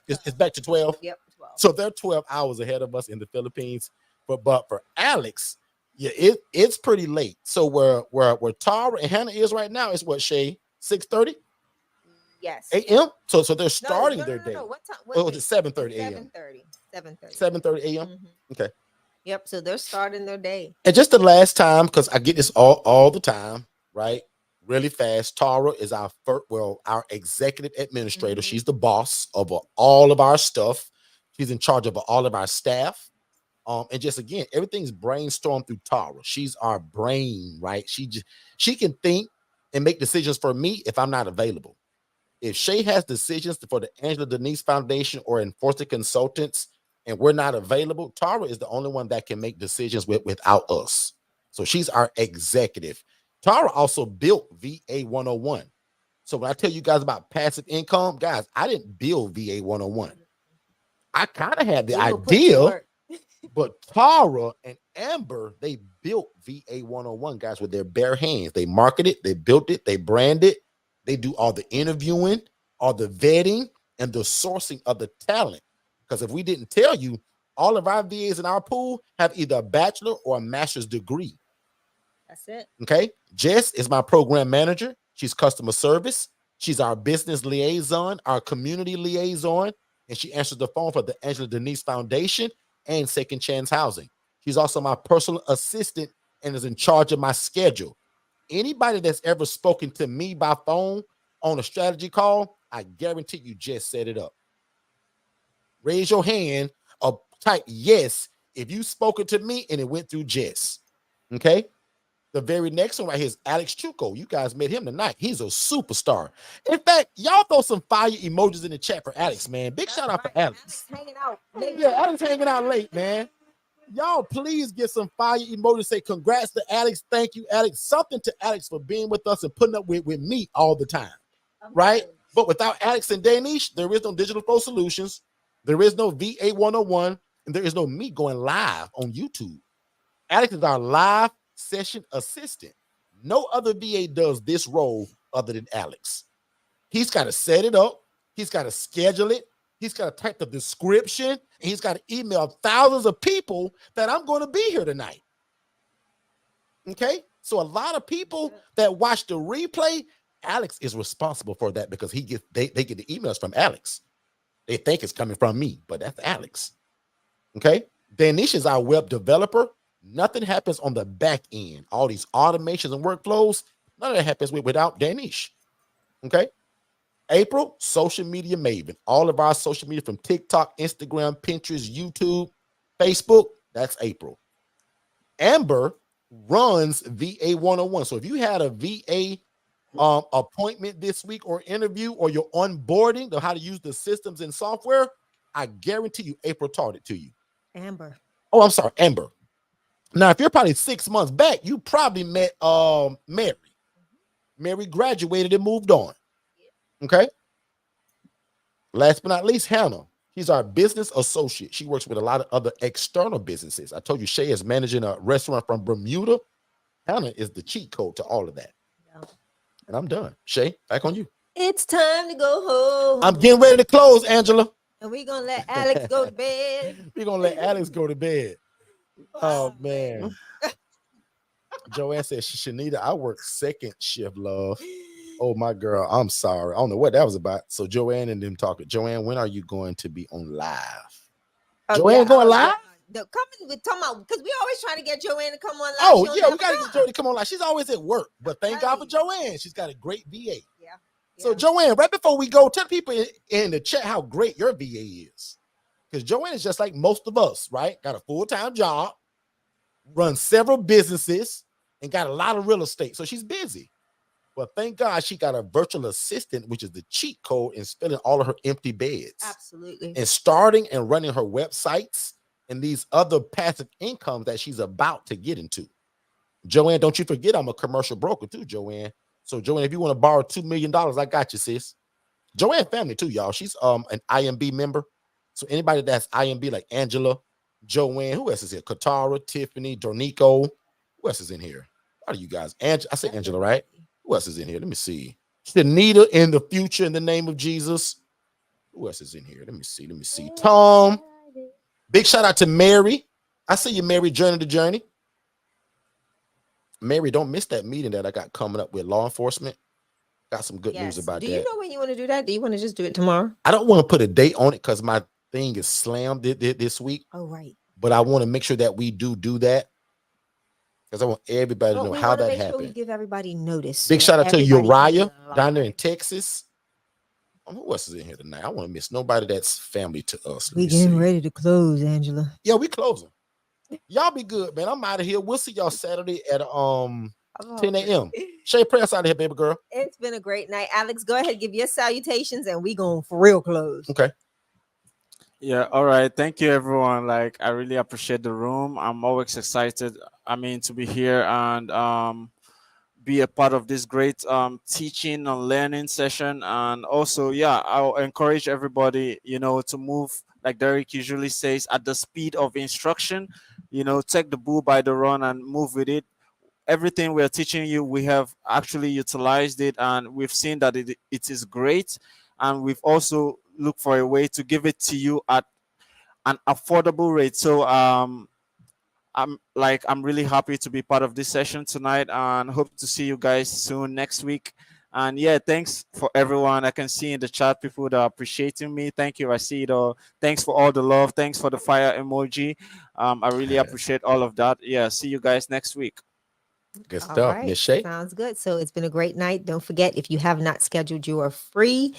It's back to 12. Yep, 12. So they're 12 hours ahead of us in the Philippines. But for Alex, yeah, it's pretty late. So where Tara and Hannah is right now is what, Shay? 6:30? Yes. A.m. So they're starting their day. No. What time? Oh, it's 7:30 a.m. 7:30 a.m. Mm-hmm. Okay. Yep. So they're starting their day. And just the last time, because I get this all the time, right? Really fast. Tara is our executive administrator. Mm-hmm. She's the boss of all of our stuff. She's in charge of all of our staff. And just again, everything's brainstormed through Tara. She's our brain, right? She can think and make decisions for me if I'm not available. If Shay has decisions for the Angela Denise Foundation or Enforcement Consultants and we're not available, Tara is the only one that can make decisions without us. So she's our executive. Tara also built VA 101. So when I tell you guys about passive income, guys, I didn't build VA 101. I kind of had the idea, but Tara and Amber, they built VA 101, guys, with their bare hands. They marketed, they built it, they branded, they do all the interviewing, all the vetting, and the sourcing of the talent. Because if we didn't tell you, all of our VAs in our pool have either a bachelor or a master's degree. That's it. Okay. Jess is my program manager. She's customer service. She's our business liaison, our community liaison, and she answers the phone for the Angela Denise Foundation and Second Chance Housing. She's also my personal assistant and is in charge of my schedule. Anybody that's ever spoken to me by phone on a strategy call, I guarantee you Jess set it up. Raise your hand or type yes if you've spoken to me and it went through Jess. Okay. The very next one right here is Alex Chuko. You guys met him tonight. He's a superstar. In fact, y'all throw some fire emojis in the chat for Alex, man. Big shout out for Alex. Hanging out. Yeah, Alex hanging out late, man. Y'all please get some fire emojis. Say congrats to Alex. Thank you, Alex. Something to Alex for being with us and putting up with me all the time. Right? But without Alex and Danish, there is no Digital Flow Solutions. There is no VA 101. And there is no me going live on YouTube. Alex is our live session assistant. No other VA does this role other than Alex. He's got to set it up. He's got to schedule it. He's got to type the description. And he's got to email thousands of people that I'm going to be here tonight. Okay? So a lot of people that watch the replay, Alex is responsible for that because they get the emails from Alex. They think it's coming from me, but that's Alex. Okay? Danish is our web developer. Nothing happens on the back end. All these automations and workflows, none of that happens without Danish. Okay? April, social media maven. All of our social media from TikTok, Instagram, Pinterest, YouTube, Facebook, that's April. Amber runs VA 101. So if you had a VA appointment this week or interview or you're onboarding on how to use the systems and software, I guarantee you April taught it to you. Amber. Oh, I'm sorry, Amber. Now, if you're probably 6 months back, you probably met Mary. Mary graduated and moved on. Okay. Last but not least, Hannah. She's our business associate. She works with a lot of other external businesses. I told you Shay is managing a restaurant from Bermuda. Hannah is the cheat code to all of that. Yeah. And I'm done. Shay, back on you. It's time to go home. I'm getting ready to close, Angela. And we're going to let Alex go to bed. We're going to let Alex go to bed. Oh, man. Joanne says, Shanita, I work second shift, love. Oh, my girl, I'm sorry. I don't know what that was about. So Joanne and them talking. Joanne, when are you going to be on live? Joanne going live? Coming with talking about, because we always trying to get Joanne to come on live. Oh, yeah, we got to get Joanne to come on live. She's always at work. But thank God for Joanne. She's got a great VA. Yeah. So Joanne, right before we go, tell people in the chat how great your VA is. Because Joanne is just like most of us, right? Got a full-time job, runs several businesses, and got a lot of real estate. So she's busy. But thank God she got a virtual assistant, which is the cheat code in filling all of her empty beds. Absolutely. And starting and running her websites and these other passive incomes that she's about to get into. Joanne, don't you forget I'm a commercial broker too, Joanne. So Joanne, if you want to borrow $2 million, I got you, sis. Joanne family too, y'all. She's an IMB member. So anybody that's IMB, like Angela, Joanne, who else is here? Katara, Tiffany, Dornico. Who else is in here? How do you guys? I said Angela, right? Who else is in here? Let me see. Shanita in the future in the name of Jesus. Who else is in here? Let me see. Tom. Big shout out to Mary. I see you, Mary, Journey to Journey. Mary, don't miss that meeting that I got coming up with law enforcement. Got some good news about that. Do you know when you want to do that? Do you want to just do it tomorrow? I don't want to put a date on it because my thing is slammed this week. Oh, right. But I want to make sure that we do that. Because I want everybody to know how that happened. Sure we give everybody notice. Big shout out to Uriah down there in Texas. Who else is in here tonight? I want to miss nobody that's family to us. We getting ready to close, Angela. Yeah, we closing. Y'all be good, man. I'm out of here. We'll see y'all Saturday at 10 a.m. Shay, pray us out of here, baby girl. It's been a great night. Alex, go ahead, give your salutations, and we going for real close. Okay. Yeah, all right. Thank you, everyone. Like, I really appreciate the room. I'm always excited, to be here and be a part of this great teaching and learning session. And also, I'll encourage everybody, to move, like Derek usually says, at the speed of instruction. Take the bull by the run and move with it. Everything we're teaching you, we have actually utilized it, and we've seen that it is great. And we've also looked for a way to give it to you at an affordable rate. So I'm really happy to be part of this session tonight, and hope to see you guys soon next week. And thanks for everyone. I can see in the chat people that are appreciating me. Thank you. I see it all. Thanks for all the love. Thanks for the fire emoji. I really appreciate all of that. See you guys next week. Good stuff, Miss Shay. Sounds good. So it's been a great night. Don't forget, if you have not scheduled your free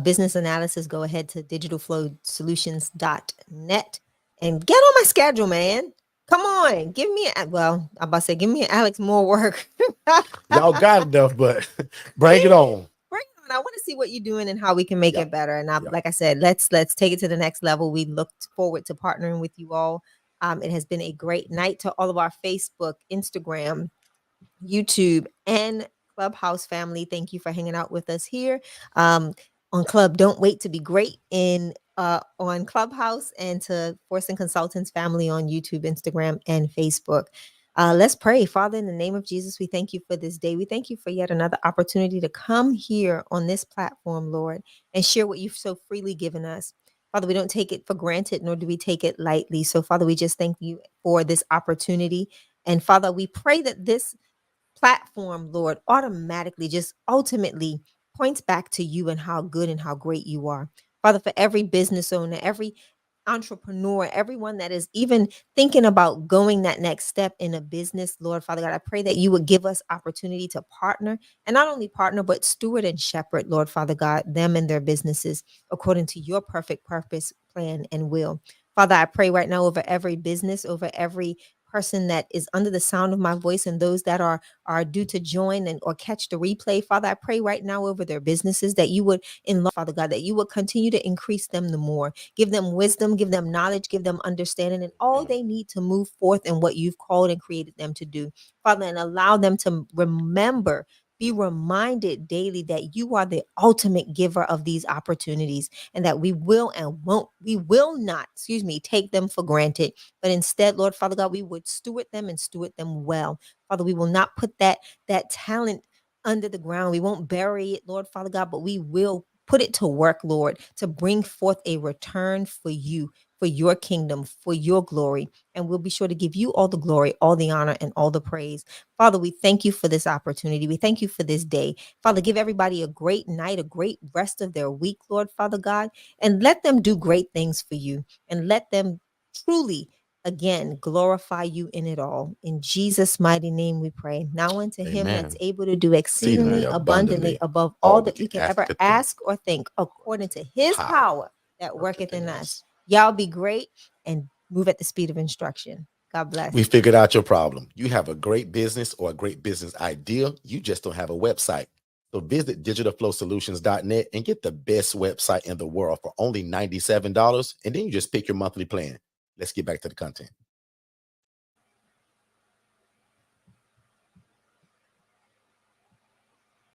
business analysis, go ahead to digitalflowsolutions.net and get on my schedule, man. Come on, give me Alex more work. Y'all got enough, but bring it on. I want to see what you're doing and how we can make it better. And like I said, let's take it to the next level. We look forward to partnering with you all. It has been a great night. To all of our Facebook, Instagram, YouTube, and Clubhouse family, thank you for hanging out with us here on Club. Don't wait to be great on Clubhouse, and to Forston Consultants family on YouTube, Instagram, and Facebook. Let's pray. Father, in the name of Jesus, we thank you for this day. We thank you for yet another opportunity to come here on this platform, Lord, and share what you've so freely given us. Father, we don't take it for granted, nor do we take it lightly. So, Father, we just thank you for this opportunity. And Father, we pray that this platform, Lord, automatically, just ultimately points back to you and how good and how great you are. Father, for every business owner, every entrepreneur, everyone that is even thinking about going that next step in a business, Lord, Father God, I pray that you would give us opportunity to partner, and not only partner, but steward and shepherd, Lord, Father God, them and their businesses according to your perfect purpose, plan, and will. Father, I pray right now over every business, over every person that is under the sound of my voice and those that are due to join and or catch the replay. Father, I pray right now over their businesses that you would enlarge, Father God, that you would continue to increase them the more. Give them wisdom, give them knowledge, give them understanding, and all they need to move forth in what you've called and created them to do. Father, and allow them to remember, be reminded daily that you are the ultimate giver of these opportunities, and that we will not, take them for granted. But instead, Lord Father God, we would steward them and steward them well. Father, we will not put that talent under the ground. We won't bury it, Lord Father God, but we will put it to work, Lord, to bring forth a return for you, for your kingdom, for your glory. And we'll be sure to give you all the glory, all the honor, and all the praise. Father, we thank you for this opportunity. We thank you for this day. Father, give everybody a great night, a great rest of their week, Lord Father God, and let them do great things for you, and let them truly, again, glorify you in it all. In Jesus' mighty name we pray. Now unto him that's Amen. able to do exceedingly Exceedingly abundantly abundantly above all that we can ever ask or think, according to his Power power that worketh in us. Y'all be great and move at the speed of instruction. God bless. We figured out your problem. You have a great business or a great business idea. You just don't have a website. So visit digitalflowsolutions.net and get the best website in the world for only $97. And then you just pick your monthly plan. Let's get back to the content.